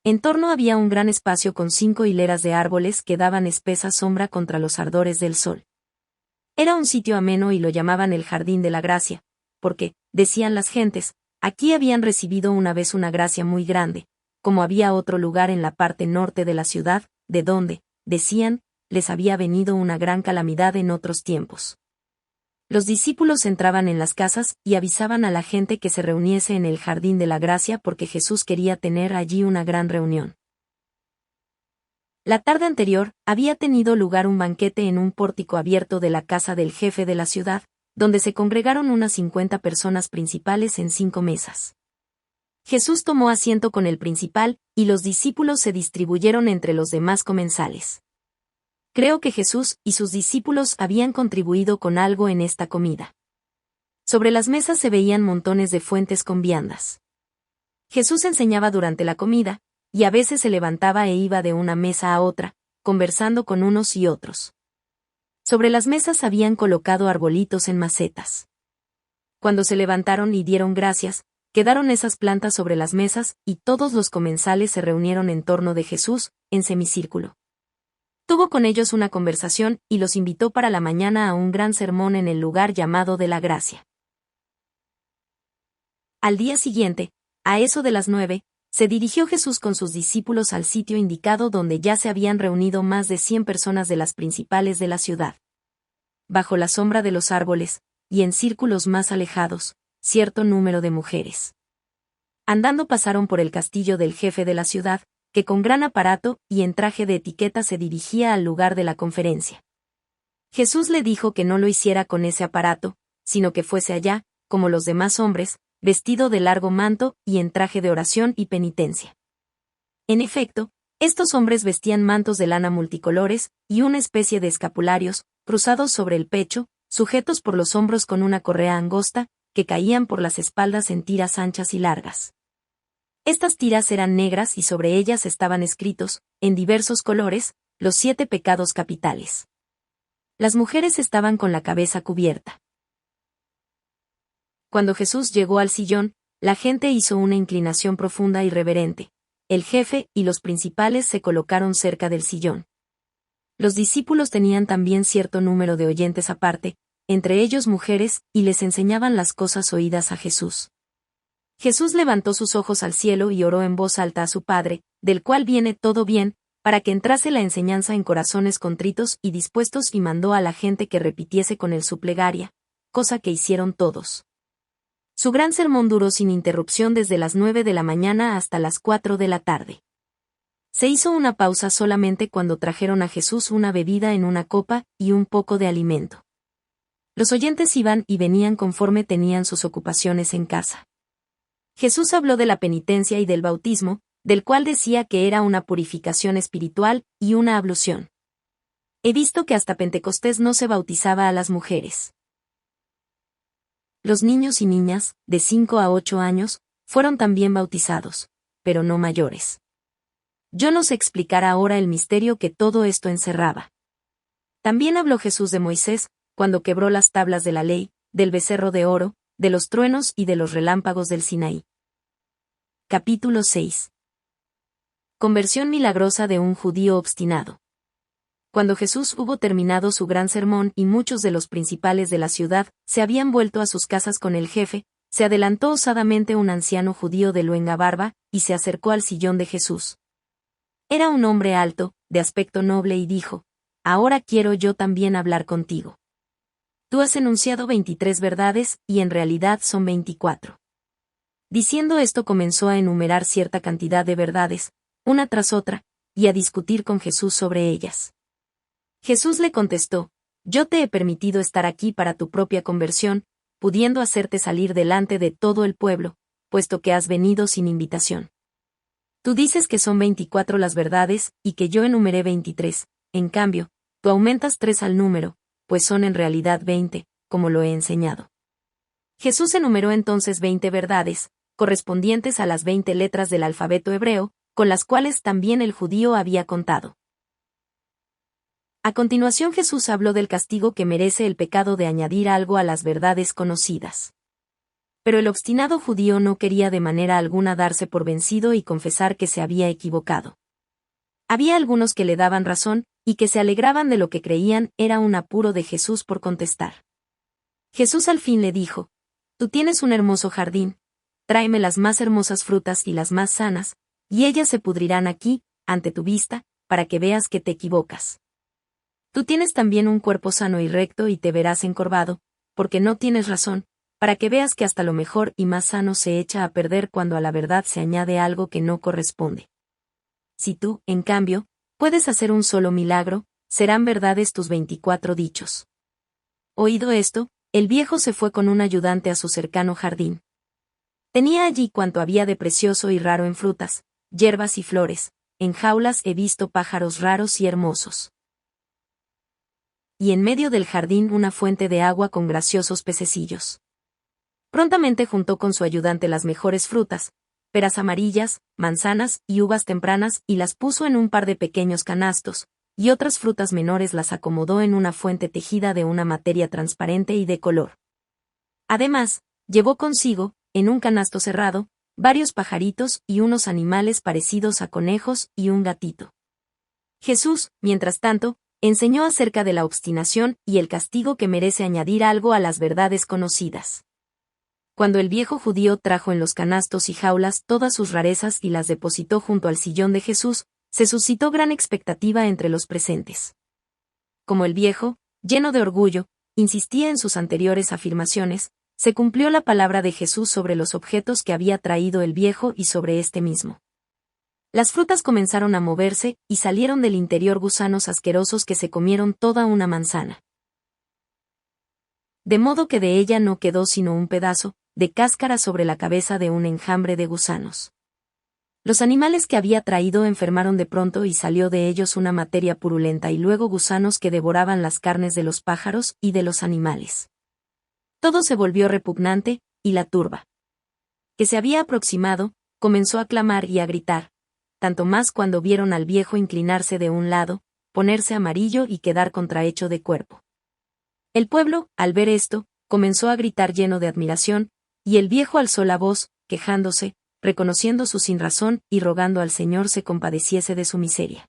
En torno había un gran espacio con 5 hileras de árboles que daban espesa sombra contra los ardores del sol. Era un sitio ameno y lo llamaban el Jardín de la Gracia, porque, decían las gentes, aquí habían recibido una vez una gracia muy grande, como había otro lugar en la parte norte de la ciudad, de donde, decían, les había venido una gran calamidad en otros tiempos. Los discípulos entraban en las casas y avisaban a la gente que se reuniese en el Jardín de la Gracia porque Jesús quería tener allí una gran reunión. La tarde anterior, había tenido lugar un banquete en un pórtico abierto de la casa del jefe de la ciudad, donde se congregaron unas 50 personas principales en 5 mesas. Jesús tomó asiento con el principal, y los discípulos se distribuyeron entre los demás comensales. Creo que Jesús y sus discípulos habían contribuido con algo en esta comida. Sobre las mesas se veían montones de fuentes con viandas. Jesús enseñaba durante la comida, y a veces se levantaba e iba de una mesa a otra, conversando con unos y otros. Sobre las mesas habían colocado arbolitos en macetas. Cuando se levantaron y dieron gracias, quedaron esas plantas sobre las mesas, y todos los comensales se reunieron en torno de Jesús, en semicírculo. Tuvo con ellos una conversación y los invitó para la mañana a un gran sermón en el lugar llamado de la Gracia. Al día siguiente, a eso de las 9, se dirigió Jesús con sus discípulos al sitio indicado donde ya se habían reunido más de 100 personas de las principales de la ciudad. Bajo la sombra de los árboles, y en círculos más alejados, cierto número de mujeres. Andando pasaron por el castillo del jefe de la ciudad, que con gran aparato y en traje de etiqueta se dirigía al lugar de la conferencia. Jesús le dijo que no lo hiciera con ese aparato, sino que fuese allá, como los demás hombres, vestido de largo manto y en traje de oración y penitencia. En efecto, estos hombres vestían mantos de lana multicolores y una especie de escapularios, cruzados sobre el pecho, sujetos por los hombros con una correa angosta, que caían por las espaldas en tiras anchas y largas. Estas tiras eran negras y sobre ellas estaban escritos, en diversos colores, los 7 pecados capitales. Las mujeres estaban con la cabeza cubierta. Cuando Jesús llegó al sillón, la gente hizo una inclinación profunda y reverente. El jefe y los principales se colocaron cerca del sillón. Los discípulos tenían también cierto número de oyentes aparte, entre ellos mujeres, y les enseñaban las cosas oídas a Jesús. Jesús levantó sus ojos al cielo y oró en voz alta a su Padre, del cual viene todo bien, para que entrase la enseñanza en corazones contritos y dispuestos y mandó a la gente que repitiese con él su plegaria, cosa que hicieron todos. Su gran sermón duró sin interrupción desde las 9 de la mañana hasta las 4 de la tarde. Se hizo una pausa solamente cuando trajeron a Jesús una bebida en una copa y un poco de alimento. Los oyentes iban y venían conforme tenían sus ocupaciones en casa. Jesús habló de la penitencia y del bautismo, del cual decía que era una purificación espiritual y una ablución. He visto que hasta Pentecostés no se bautizaba a las mujeres. Los niños y niñas, de 5 a 8 años, fueron también bautizados, pero no mayores. Yo no sé explicar ahora el misterio que todo esto encerraba. También habló Jesús de Moisés, cuando quebró las tablas de la ley, del becerro de oro, de los truenos y de los relámpagos del Sinaí. Capítulo 6. Conversión milagrosa de un judío obstinado. Cuando Jesús hubo terminado su gran sermón y muchos de los principales de la ciudad se habían vuelto a sus casas con el jefe, se adelantó osadamente un anciano judío de luenga barba, y se acercó al sillón de Jesús. Era un hombre alto, de aspecto noble y dijo: «Ahora quiero yo también hablar contigo. Tú has enunciado 23 verdades, y en realidad son 24». Diciendo esto comenzó a enumerar cierta cantidad de verdades, una tras otra, y a discutir con Jesús sobre ellas. Jesús le contestó: «Yo te he permitido estar aquí para tu propia conversión, pudiendo hacerte salir delante de todo el pueblo, puesto que has venido sin invitación. Tú dices que son 24 las verdades, y que yo enumeré 23, en cambio, tú aumentas 3 al número, pues son en realidad 20, como lo he enseñado». Jesús enumeró entonces 20 verdades, correspondientes a las 20 letras del alfabeto hebreo, con las cuales también el judío había contado. A continuación Jesús habló del castigo que merece el pecado de añadir algo a las verdades conocidas. Pero el obstinado judío no quería de manera alguna darse por vencido y confesar que se había equivocado. Había algunos que le daban razón, y que se alegraban de lo que creían era un apuro de Jesús por contestar. Jesús al fin le dijo: «Tú tienes un hermoso jardín, tráeme las más hermosas frutas y las más sanas, y ellas se pudrirán aquí, ante tu vista, para que veas que te equivocas. Tú tienes también un cuerpo sano y recto y te verás encorvado, porque no tienes razón, para que veas que hasta lo mejor y más sano se echa a perder cuando a la verdad se añade algo que no corresponde. Si tú, en cambio, puedes hacer un solo milagro, serán verdades tus 24 dichos». Oído esto, el viejo se fue con un ayudante a su cercano jardín. Tenía allí cuanto había de precioso y raro en frutas, hierbas y flores, en jaulas he visto pájaros raros y hermosos. Y en medio del jardín una fuente de agua con graciosos pececillos. Prontamente juntó con su ayudante las mejores frutas, peras amarillas, manzanas y uvas tempranas, y las puso en un par de pequeños canastos, y otras frutas menores las acomodó en una fuente tejida de una materia transparente y de color. Además, llevó consigo, en un canasto cerrado, varios pajaritos y unos animales parecidos a conejos y un gatito. Jesús, mientras tanto, enseñó acerca de la obstinación y el castigo que merece añadir algo a las verdades conocidas. Cuando el viejo judío trajo en los canastos y jaulas todas sus rarezas y las depositó junto al sillón de Jesús, se suscitó gran expectativa entre los presentes. Como el viejo, lleno de orgullo, insistía en sus anteriores afirmaciones, se cumplió la palabra de Jesús sobre los objetos que había traído el viejo y sobre este mismo. Las frutas comenzaron a moverse, y salieron del interior gusanos asquerosos que se comieron toda una manzana. De modo que de ella no quedó sino un pedazo de cáscara sobre la cabeza de un enjambre de gusanos. Los animales que había traído enfermaron de pronto y salió de ellos una materia purulenta y luego gusanos que devoraban las carnes de los pájaros y de los animales. Todo se volvió repugnante, y la turba, que se había aproximado, comenzó a clamar y a gritar, tanto más cuando vieron al viejo inclinarse de un lado, ponerse amarillo y quedar contrahecho de cuerpo. El pueblo, al ver esto, comenzó a gritar lleno de admiración, y el viejo alzó la voz, quejándose, reconociendo su sinrazón y rogando al Señor se compadeciese de su miseria.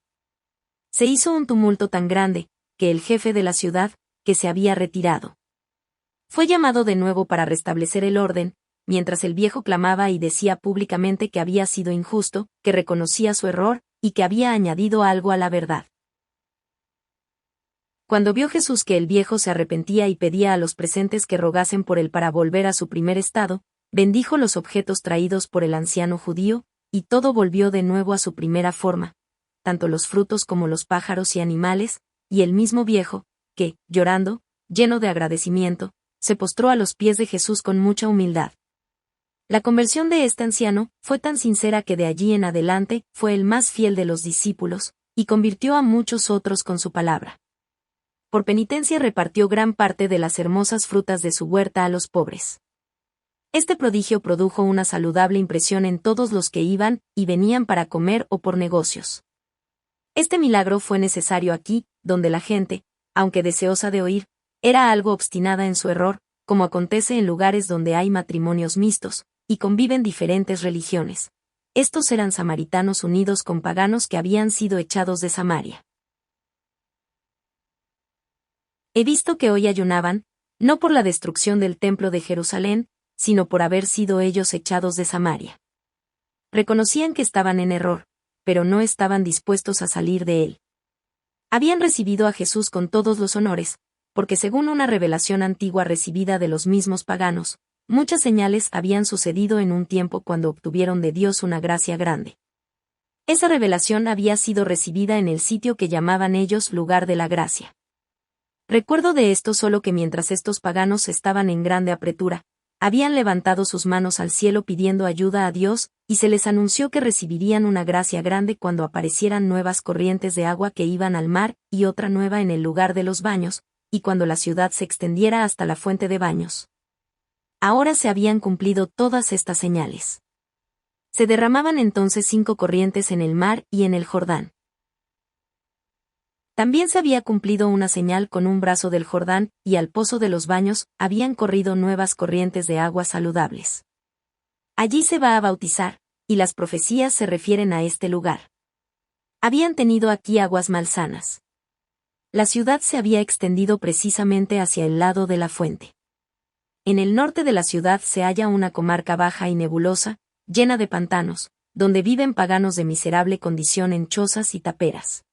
Se hizo un tumulto tan grande, que el jefe de la ciudad, que se había retirado, fue llamado de nuevo para restablecer el orden, mientras el viejo clamaba y decía públicamente que había sido injusto, que reconocía su error, y que había añadido algo a la verdad. Cuando vio Jesús que el viejo se arrepentía y pedía a los presentes que rogasen por él para volver a su primer estado, bendijo los objetos traídos por el anciano judío, y todo volvió de nuevo a su primera forma, tanto los frutos como los pájaros y animales, y el mismo viejo, que, llorando, lleno de agradecimiento, se postró a los pies de Jesús con mucha humildad. La conversión de este anciano fue tan sincera que de allí en adelante fue el más fiel de los discípulos, y convirtió a muchos otros con su palabra. Por penitencia repartió gran parte de las hermosas frutas de su huerta a los pobres. Este prodigio produjo una saludable impresión en todos los que iban y venían para comer o por negocios. Este milagro fue necesario aquí, donde la gente, aunque deseosa de oír, era algo obstinada en su error, como acontece en lugares donde hay matrimonios mixtos, y conviven diferentes religiones. Estos eran samaritanos unidos con paganos que habían sido echados de Samaria. He visto que hoy ayunaban, no por la destrucción del templo de Jerusalén, sino por haber sido ellos echados de Samaria. Reconocían que estaban en error, pero no estaban dispuestos a salir de él. Habían recibido a Jesús con todos los honores, porque según una revelación antigua recibida de los mismos paganos, muchas señales habían sucedido en un tiempo cuando obtuvieron de Dios una gracia grande. Esa revelación había sido recibida en el sitio que llamaban ellos lugar de la gracia. Recuerdo de esto solo que mientras estos paganos estaban en grande apretura, habían levantado sus manos al cielo pidiendo ayuda a Dios, y se les anunció que recibirían una gracia grande cuando aparecieran nuevas corrientes de agua que iban al mar, y otra nueva en el lugar de los baños, y cuando la ciudad se extendiera hasta la fuente de baños. Ahora se habían cumplido todas estas señales. Se derramaban entonces 5 corrientes en el mar y en el Jordán. También se había cumplido una señal con un brazo del Jordán, y al pozo de los baños habían corrido nuevas corrientes de aguas saludables. Allí se va a bautizar, y las profecías se refieren a este lugar. Habían tenido aquí aguas malsanas. La ciudad se había extendido precisamente hacia el lado de la fuente. En el norte de la ciudad se halla una comarca baja y nebulosa, llena de pantanos, donde viven paganos de miserable condición en chozas y taperas.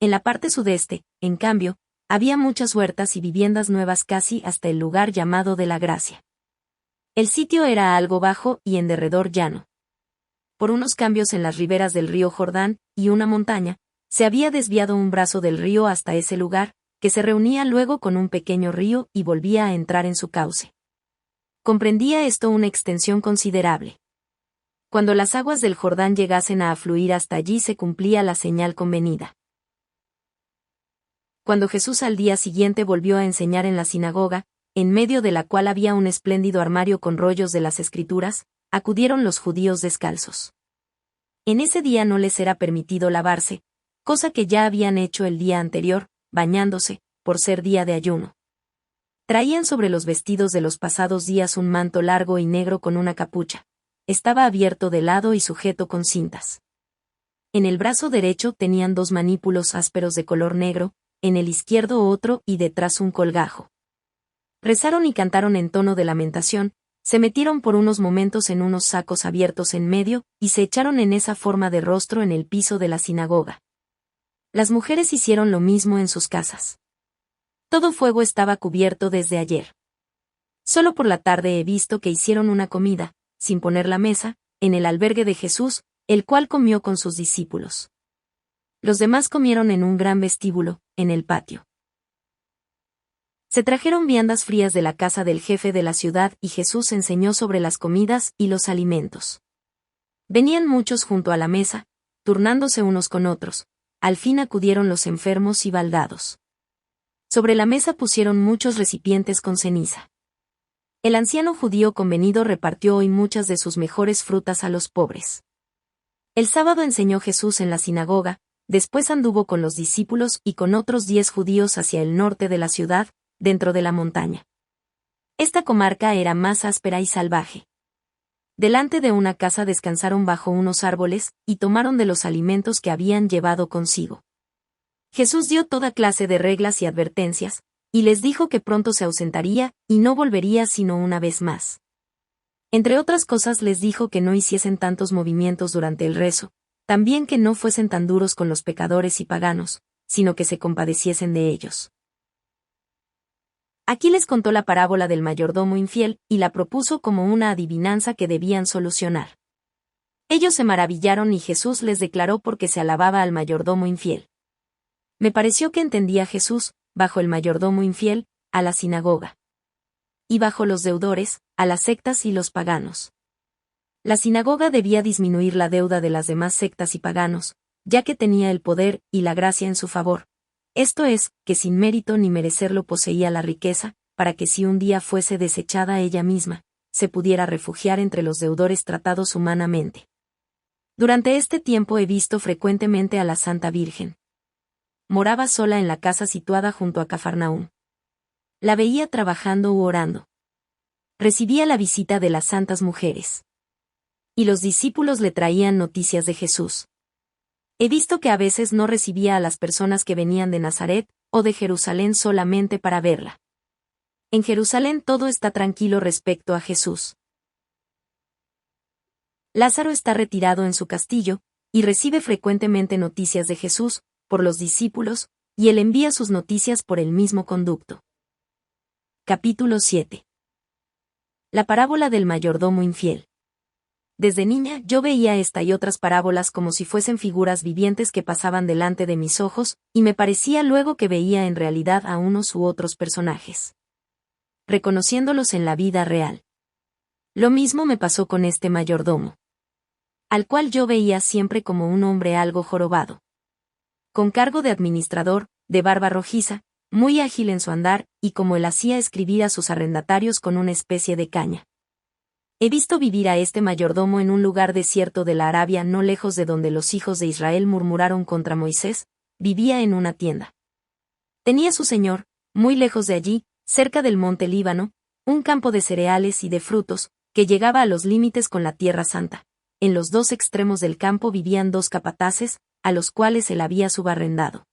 En la parte sudeste, en cambio, había muchas huertas y viviendas nuevas casi hasta el lugar llamado de la Gracia. El sitio era algo bajo y en derredor llano. Por unos cambios en las riberas del río Jordán y una montaña, se había desviado un brazo del río hasta ese lugar, que se reunía luego con un pequeño río y volvía a entrar en su cauce. Comprendía esto una extensión considerable. Cuando las aguas del Jordán llegasen a afluir hasta allí se cumplía la señal convenida. Cuando Jesús al día siguiente volvió a enseñar en la sinagoga, en medio de la cual había un espléndido armario con rollos de las Escrituras, acudieron los judíos descalzos. En ese día no les era permitido lavarse, cosa que ya habían hecho el día anterior, bañándose, por ser día de ayuno. Traían sobre los vestidos de los pasados días un manto largo y negro con una capucha. Estaba abierto de lado y sujeto con cintas. En el brazo derecho tenían 2 manípulos ásperos de color negro, en el izquierdo otro y detrás un colgajo. Rezaron y cantaron en tono de lamentación, se metieron por unos momentos en unos sacos abiertos en medio, y se echaron en esa forma de rostro en el piso de la sinagoga. Las mujeres hicieron lo mismo en sus casas. Todo fuego estaba cubierto desde ayer. Solo por la tarde he visto que hicieron una comida, sin poner la mesa, en el albergue de Jesús, el cual comió con sus discípulos. Los demás comieron en un gran vestíbulo, en el patio. Se trajeron viandas frías de la casa del jefe de la ciudad y Jesús enseñó sobre las comidas y los alimentos. Venían muchos junto a la mesa, turnándose unos con otros. Al fin acudieron los enfermos y baldados. Sobre la mesa pusieron muchos recipientes con ceniza. El anciano judío convenido repartió hoy muchas de sus mejores frutas a los pobres. El sábado enseñó Jesús en la sinagoga, después anduvo con los discípulos y con otros 10 judíos hacia el norte de la ciudad, dentro de la montaña. Esta comarca era más áspera y salvaje. Delante de una casa descansaron bajo unos árboles, y tomaron de los alimentos que habían llevado consigo. Jesús dio toda clase de reglas y advertencias, y les dijo que pronto se ausentaría, y no volvería sino una vez más. Entre otras cosas les dijo que no hiciesen tantos movimientos durante el rezo, también que no fuesen tan duros con los pecadores y paganos, sino que se compadeciesen de ellos. Aquí les contó la parábola del mayordomo infiel, y la propuso como una adivinanza que debían solucionar. Ellos se maravillaron y Jesús les declaró por qué se alababa al mayordomo infiel. Me pareció que entendía Jesús, bajo el mayordomo infiel, a la sinagoga. Y bajo los deudores, a las sectas y los paganos. La sinagoga debía disminuir la deuda de las demás sectas y paganos, ya que tenía el poder y la gracia en su favor. Esto es, que sin mérito ni merecerlo poseía la riqueza, para que si un día fuese desechada ella misma, se pudiera refugiar entre los deudores tratados humanamente. Durante este tiempo he visto frecuentemente a la Santa Virgen. Moraba sola en la casa situada junto a Cafarnaúm. La veía trabajando u orando. Recibía la visita de las santas mujeres. Y los discípulos le traían noticias de Jesús. He visto que a veces no recibía a las personas que venían de Nazaret o de Jerusalén solamente para verla. En Jerusalén todo está tranquilo respecto a Jesús. Lázaro está retirado en su castillo, y recibe frecuentemente noticias de Jesús, por los discípulos, y él envía sus noticias por el mismo conducto. Capítulo 7. La parábola del mayordomo infiel. Desde niña yo veía esta y otras parábolas como si fuesen figuras vivientes que pasaban delante de mis ojos, y me parecía luego que veía en realidad a unos u otros personajes, reconociéndolos en la vida real. Lo mismo me pasó con este mayordomo, al cual yo veía siempre como un hombre algo jorobado, con cargo de administrador, de barba rojiza, muy ágil en su andar, y como él hacía escribir a sus arrendatarios con una especie de caña. He visto vivir a este mayordomo en un lugar desierto de la Arabia no lejos de donde los hijos de Israel murmuraron contra Moisés, vivía en una tienda. Tenía su señor, muy lejos de allí, cerca del monte Líbano, un campo de cereales y de frutos, que llegaba a los límites con la tierra santa. En los dos extremos del campo vivían dos capataces, a los cuales él había subarrendado.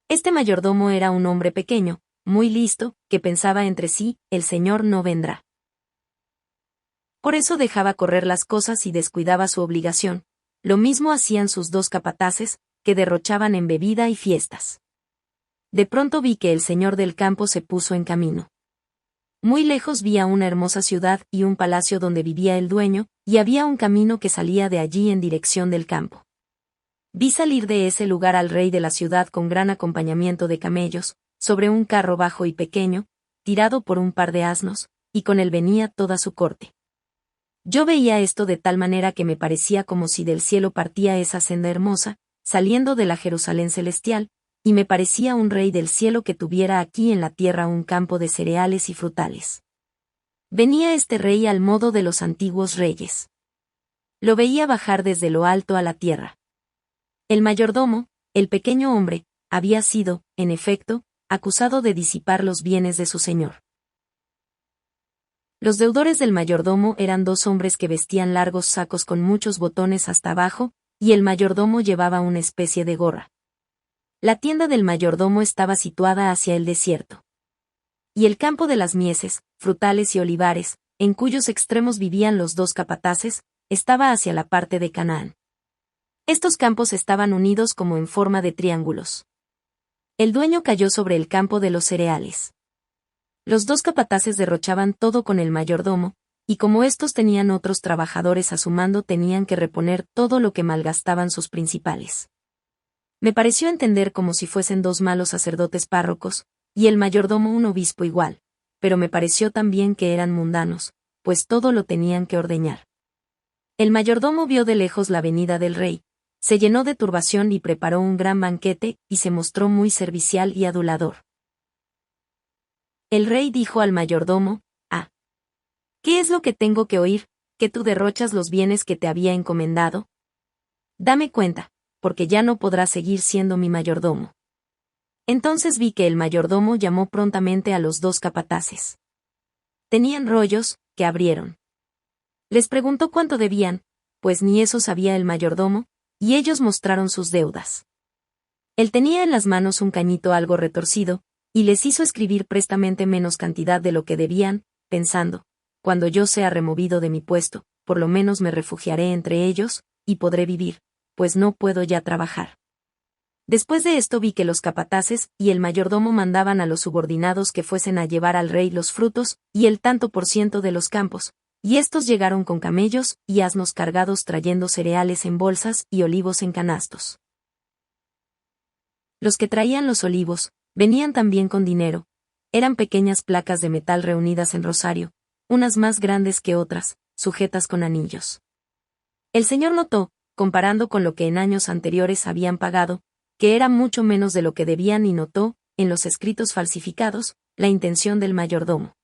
Este mayordomo era un hombre pequeño, muy listo, que pensaba entre sí, el Señor no vendrá. Por eso dejaba correr las cosas y descuidaba su obligación. Lo mismo hacían sus dos capataces, que derrochaban en bebida y fiestas. De pronto vi que el señor del campo se puso en camino. Muy lejos vi a una hermosa ciudad y un palacio donde vivía el dueño, y había un camino que salía de allí en dirección del campo. Vi salir de ese lugar al rey de la ciudad con gran acompañamiento de camellos, sobre un carro bajo y pequeño, tirado por un par de asnos, y con él venía toda su corte. Yo veía esto de tal manera que me parecía como si del cielo partía esa senda hermosa, saliendo de la Jerusalén celestial, y me parecía un rey del cielo que tuviera aquí en la tierra un campo de cereales y frutales. Venía este rey al modo de los antiguos reyes. Lo veía bajar desde lo alto a la tierra. El mayordomo, el pequeño hombre, había sido, en efecto, acusado de disipar los bienes de su señor. Los deudores del mayordomo eran dos hombres que vestían largos sacos con muchos botones hasta abajo, y el mayordomo llevaba una especie de gorra. La tienda del mayordomo estaba situada hacia el desierto. Y el campo de las mieses, frutales y olivares, en cuyos extremos vivían los dos capataces, estaba hacia la parte de Canaán. Estos campos estaban unidos como en forma de triángulos. El dueño cayó sobre el campo de los cereales. Los dos capataces derrochaban todo con el mayordomo, y como estos tenían otros trabajadores a su mando tenían que reponer todo lo que malgastaban sus principales. Me pareció entender como si fuesen dos malos sacerdotes párrocos, y el mayordomo un obispo igual, pero me pareció también que eran mundanos, pues todo lo tenían que ordeñar. El mayordomo vio de lejos la venida del rey, se llenó de turbación y preparó un gran banquete, y se mostró muy servicial y adulador. El rey dijo al mayordomo: ¿qué es lo que tengo que oír, que tú derrochas los bienes que te había encomendado? Dame cuenta, porque ya no podrás seguir siendo mi mayordomo. Entonces vi que el mayordomo llamó prontamente a los dos capataces. Tenían rollos, que abrieron. Les preguntó cuánto debían, pues ni eso sabía el mayordomo, y ellos mostraron sus deudas. Él tenía en las manos un cañito algo retorcido, y les hizo escribir prestamente menos cantidad de lo que debían, pensando: cuando yo sea removido de mi puesto, por lo menos me refugiaré entre ellos, y podré vivir, pues no puedo ya trabajar. Después de esto vi que los capataces y el mayordomo mandaban a los subordinados que fuesen a llevar al rey los frutos, y el tanto por ciento de los campos, y estos llegaron con camellos y asnos cargados trayendo cereales en bolsas y olivos en canastos. Los que traían los olivos, venían también con dinero, Eran pequeñas placas de metal reunidas en rosario, unas más grandes que otras, sujetas con anillos. El Señor notó, comparando con lo que en años anteriores habían pagado, que era mucho menos de lo que debían y notó, en los escritos falsificados, la intención del mayordomo.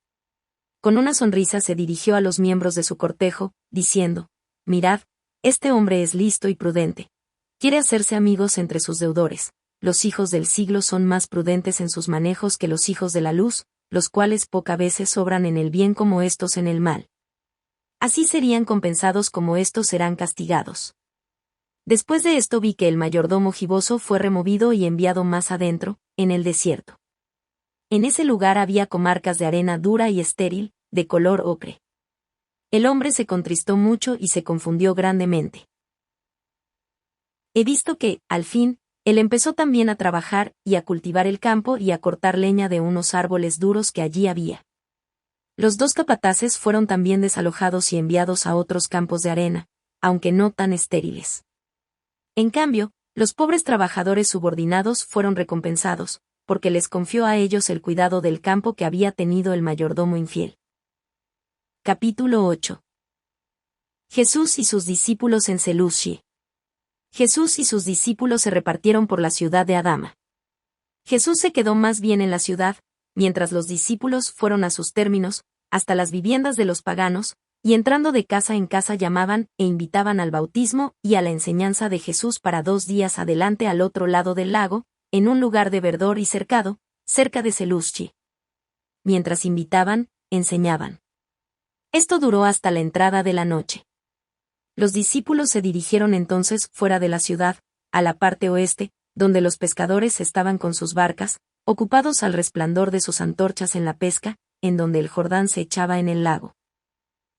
Con una sonrisa se dirigió a los miembros de su cortejo, diciendo: «Mirad, este hombre es listo y prudente. Quiere hacerse amigos entre sus deudores. Los hijos del siglo son más prudentes en sus manejos que los hijos de la luz, los cuales pocas veces obran en el bien como estos en el mal. Así serían compensados como estos serán castigados». Después de esto vi que el mayordomo giboso fue removido y enviado más adentro, en el desierto. En ese lugar había comarcas de arena dura y estéril, de color ocre. El hombre se contristó mucho y se confundió grandemente. He visto que, al fin, él empezó también a trabajar y a cultivar el campo y a cortar leña de unos árboles duros que allí había. Los dos capataces fueron también desalojados y enviados a otros campos de arena, aunque no tan estériles. En cambio, los pobres trabajadores subordinados fueron recompensados, porque les confió a ellos el cuidado del campo que había tenido el mayordomo infiel. Capítulo 8. Jesús y sus discípulos en Seleucia. Jesús y sus discípulos se repartieron por la ciudad de Adama. Jesús se quedó más bien en la ciudad, mientras los discípulos fueron a sus términos, hasta las viviendas de los paganos, y entrando de casa en casa llamaban e invitaban al bautismo y a la enseñanza de Jesús para 2 días adelante al otro lado del lago, en un lugar de verdor y cercado, cerca de Seleucia. Mientras invitaban, enseñaban. Esto duró hasta la entrada de la noche. Los discípulos se dirigieron entonces fuera de la ciudad, a la parte oeste, donde los pescadores estaban con sus barcas, ocupados al resplandor de sus antorchas en la pesca, en donde el Jordán se echaba en el lago.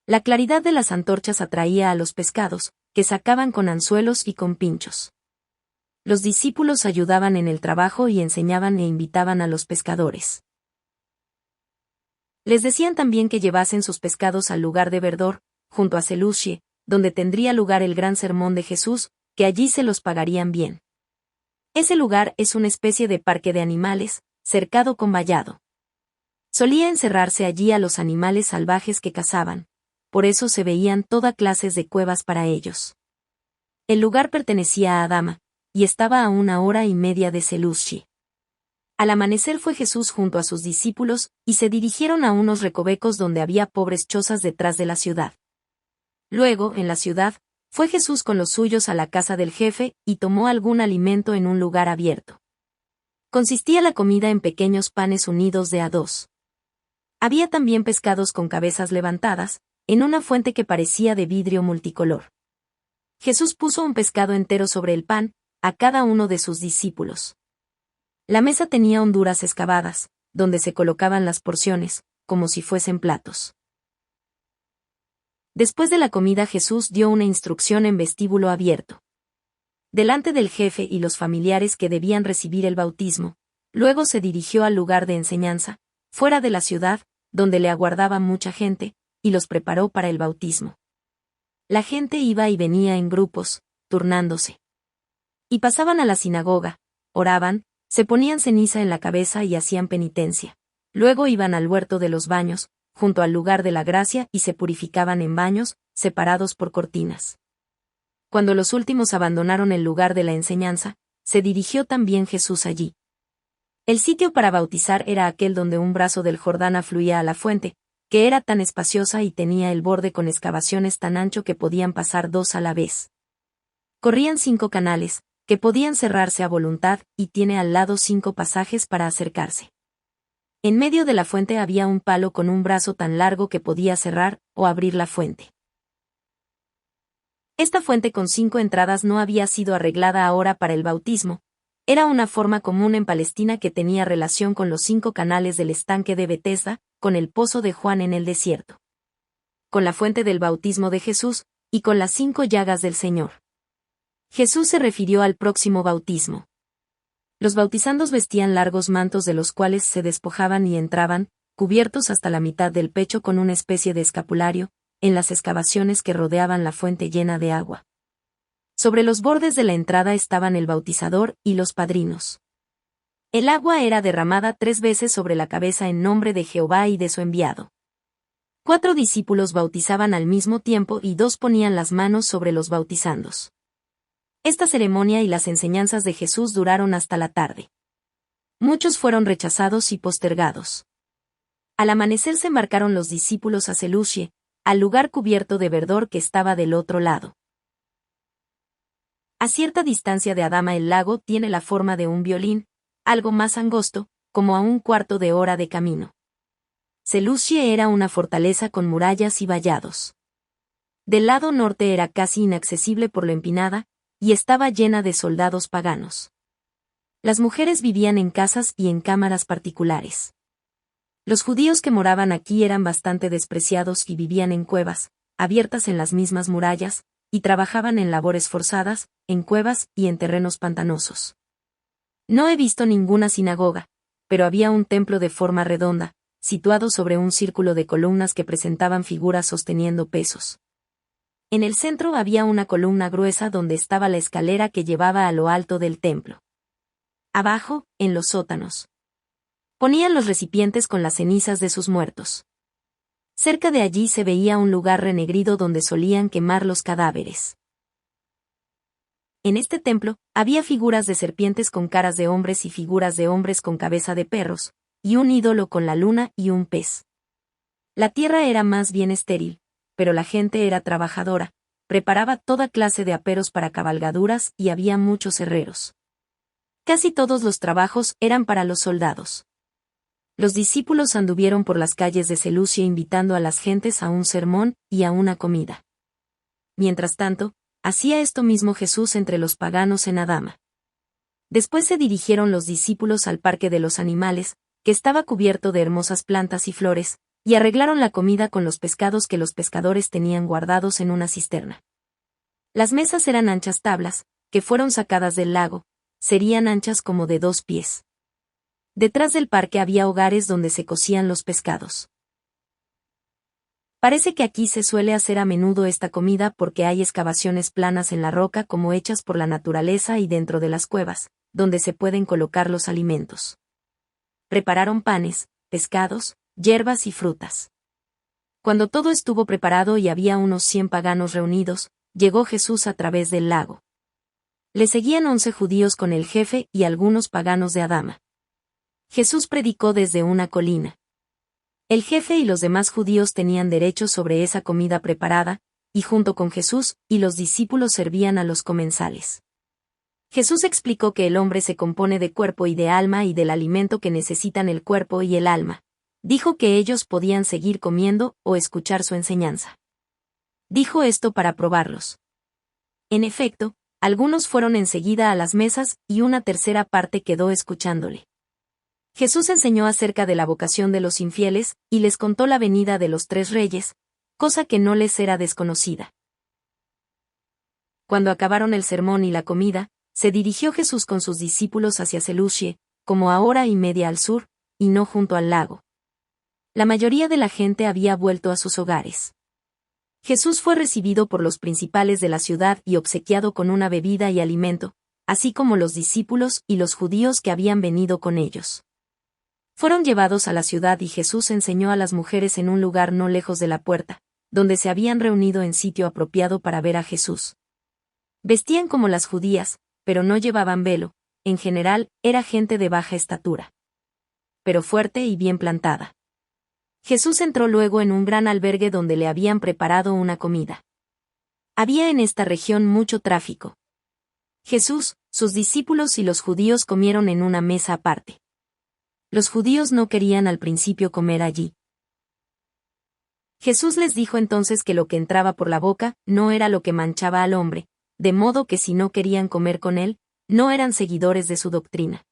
La claridad de las antorchas atraía a los pescados, que sacaban con anzuelos y con pinchos. Los discípulos ayudaban en el trabajo y enseñaban e invitaban a los pescadores. Les decían también que llevasen sus pescados al lugar de verdor, junto a Seleucia, donde tendría lugar el gran sermón de Jesús, que allí se los pagarían bien. Ese lugar es una especie de parque de animales, cercado con vallado. Solía encerrarse allí a los animales salvajes que cazaban, por eso se veían toda clases de cuevas para ellos. El lugar pertenecía a Adama, y estaba a 1 hora y media de Seleucia. Al amanecer fue Jesús junto a sus discípulos, y se dirigieron a unos recovecos donde había pobres chozas detrás de la ciudad. Luego, en la ciudad, fue Jesús con los suyos a la casa del jefe, y tomó algún alimento en un lugar abierto. Consistía la comida en pequeños panes unidos de a 2. Había también pescados con cabezas levantadas, en una fuente que parecía de vidrio multicolor. Jesús puso un pescado entero sobre el pan, a cada uno de sus discípulos. La mesa tenía honduras excavadas, donde se colocaban las porciones, como si fuesen platos. Después de la comida Jesús dio una instrucción en vestíbulo abierto. Delante del jefe y los familiares que debían recibir el bautismo, luego se dirigió al lugar de enseñanza, fuera de la ciudad, donde le aguardaba mucha gente, y los preparó para el bautismo. La gente iba y venía en grupos, turnándose. Y pasaban a la sinagoga, oraban, se ponían ceniza en la cabeza y hacían penitencia. Luego iban al huerto de los baños, junto al lugar de la gracia y se purificaban en baños, separados por cortinas. Cuando los últimos abandonaron el lugar de la enseñanza, se dirigió también Jesús allí. El sitio para bautizar era aquel donde un brazo del Jordán afluía a la fuente, que era tan espaciosa y tenía el borde con excavaciones tan ancho que podían pasar 2 a la vez. Corrían 5 canales, que podían cerrarse a voluntad, y tiene al lado 5 pasajes para acercarse. En medio de la fuente había un palo con un brazo tan largo que podía cerrar o abrir la fuente. Esta fuente con 5 entradas no había sido arreglada ahora para el bautismo, era una forma común en Palestina que tenía relación con los 5 canales del estanque de Betesda, con el pozo de Juan en el desierto, con la fuente del bautismo de Jesús, y con las 5 llagas del Señor. Jesús se refirió al próximo bautismo. Los bautizandos vestían largos mantos de los cuales se despojaban y entraban, cubiertos hasta la mitad del pecho con una especie de escapulario, en las excavaciones que rodeaban la fuente llena de agua. Sobre los bordes de la entrada estaban el bautizador y los padrinos. El agua era derramada 3 veces sobre la cabeza en nombre de Jehová y de su enviado. 4 discípulos bautizaban al mismo tiempo y 2 ponían las manos sobre los bautizandos. Esta ceremonia y las enseñanzas de Jesús duraron hasta la tarde. Muchos fueron rechazados y postergados. Al amanecer se embarcaron los discípulos a Seleucia, al lugar cubierto de verdor que estaba del otro lado. A cierta distancia de Adama el lago tiene la forma de un violín, algo más angosto, como a 1/4 de hora de camino. Seleucia era una fortaleza con murallas y vallados. Del lado norte era casi inaccesible por lo empinada, y estaba llena de soldados paganos. Las mujeres vivían en casas y en cámaras particulares. Los judíos que moraban aquí eran bastante despreciados y vivían en cuevas, abiertas en las mismas murallas, y trabajaban en labores forzadas, en cuevas y en terrenos pantanosos. No he visto ninguna sinagoga, pero había un templo de forma redonda, situado sobre un círculo de columnas que presentaban figuras sosteniendo pesos. En el centro había una columna gruesa donde estaba la escalera que llevaba a lo alto del templo. Abajo, en los sótanos, ponían los recipientes con las cenizas de sus muertos. Cerca de allí se veía un lugar renegrido donde solían quemar los cadáveres. En este templo, había figuras de serpientes con caras de hombres y figuras de hombres con cabeza de perros, y un ídolo con la luna y un pez. La tierra era más bien estéril, pero la gente era trabajadora, preparaba toda clase de aperos para cabalgaduras y había muchos herreros. Casi todos los trabajos eran para los soldados. Los discípulos anduvieron por las calles de Seleucia invitando a las gentes a un sermón y a una comida. Mientras tanto, hacía esto mismo Jesús entre los paganos en Adama. Después se dirigieron los discípulos al parque de los animales, que estaba cubierto de hermosas plantas y flores, y arreglaron la comida con los pescados que los pescadores tenían guardados en una cisterna. Las mesas eran anchas tablas, que fueron sacadas del lago, serían anchas como de 2 pies. Detrás del parque había hogares donde se cocían los pescados. Parece que aquí se suele hacer a menudo esta comida porque hay excavaciones planas en la roca como hechas por la naturaleza y dentro de las cuevas, donde se pueden colocar los alimentos. Prepararon panes, pescados, hierbas y frutas. Cuando todo estuvo preparado y había unos 100 paganos reunidos, llegó Jesús a través del lago. Le seguían 11 judíos con el jefe y algunos paganos de Adama. Jesús predicó desde una colina. El jefe y los demás judíos tenían derecho sobre esa comida preparada, y junto con Jesús y los discípulos servían a los comensales. Jesús explicó que el hombre se compone de cuerpo y de alma y del alimento que necesitan el cuerpo y el alma. Dijo que ellos podían seguir comiendo o escuchar su enseñanza. Dijo esto para probarlos. En efecto, algunos fueron enseguida a las mesas y una tercera parte quedó escuchándole. Jesús enseñó acerca de la vocación de los infieles y les contó la venida de los 3 reyes, cosa que no les era desconocida. Cuando acabaron el sermón y la comida, se dirigió Jesús con sus discípulos hacia Seleucia, como a 1:30 al sur, y no junto al lago. La mayoría de la gente había vuelto a sus hogares. Jesús fue recibido por los principales de la ciudad y obsequiado con una bebida y alimento, así como los discípulos y los judíos que habían venido con ellos. Fueron llevados a la ciudad y Jesús enseñó a las mujeres en un lugar no lejos de la puerta, donde se habían reunido en sitio apropiado para ver a Jesús. Vestían como las judías, pero no llevaban velo, en general, era gente de baja estatura, pero fuerte y bien plantada. Jesús entró luego en un gran albergue donde le habían preparado una comida. Había en esta región mucho tráfico. Jesús, sus discípulos y los judíos comieron en una mesa aparte. Los judíos no querían al principio comer allí. Jesús les dijo entonces que lo que entraba por la boca no era lo que manchaba al hombre, de modo que si no querían comer con él, no eran seguidores de su doctrina.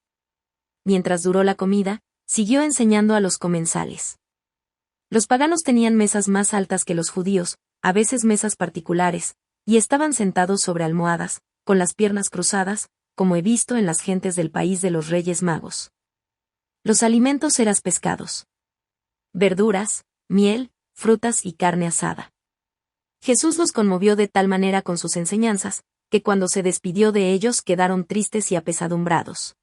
Mientras duró la comida, siguió enseñando a los comensales. Los paganos tenían mesas más altas que los judíos, a veces mesas particulares, y estaban sentados sobre almohadas, con las piernas cruzadas, como he visto en las gentes del país de los Reyes Magos. Los alimentos eran pescados, verduras, miel, frutas y carne asada. Jesús los conmovió de tal manera con sus enseñanzas, que cuando se despidió de ellos quedaron tristes y apesadumbrados.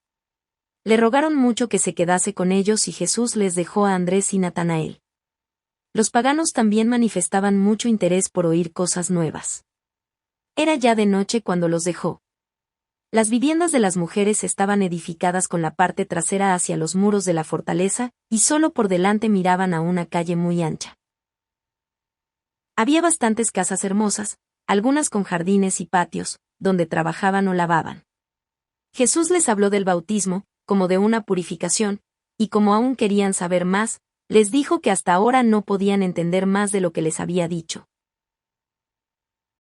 Le rogaron mucho que se quedase con ellos y Jesús les dejó a Andrés y Natanael. Los paganos también manifestaban mucho interés por oír cosas nuevas. Era ya de noche cuando los dejó. Las viviendas de las mujeres estaban edificadas con la parte trasera hacia los muros de la fortaleza, y solo por delante miraban a una calle muy ancha. Había bastantes casas hermosas, algunas con jardines y patios, donde trabajaban o lavaban. Jesús les habló del bautismo, como de una purificación, y como aún querían saber más, les dijo que hasta ahora no podían entender más de lo que les había dicho.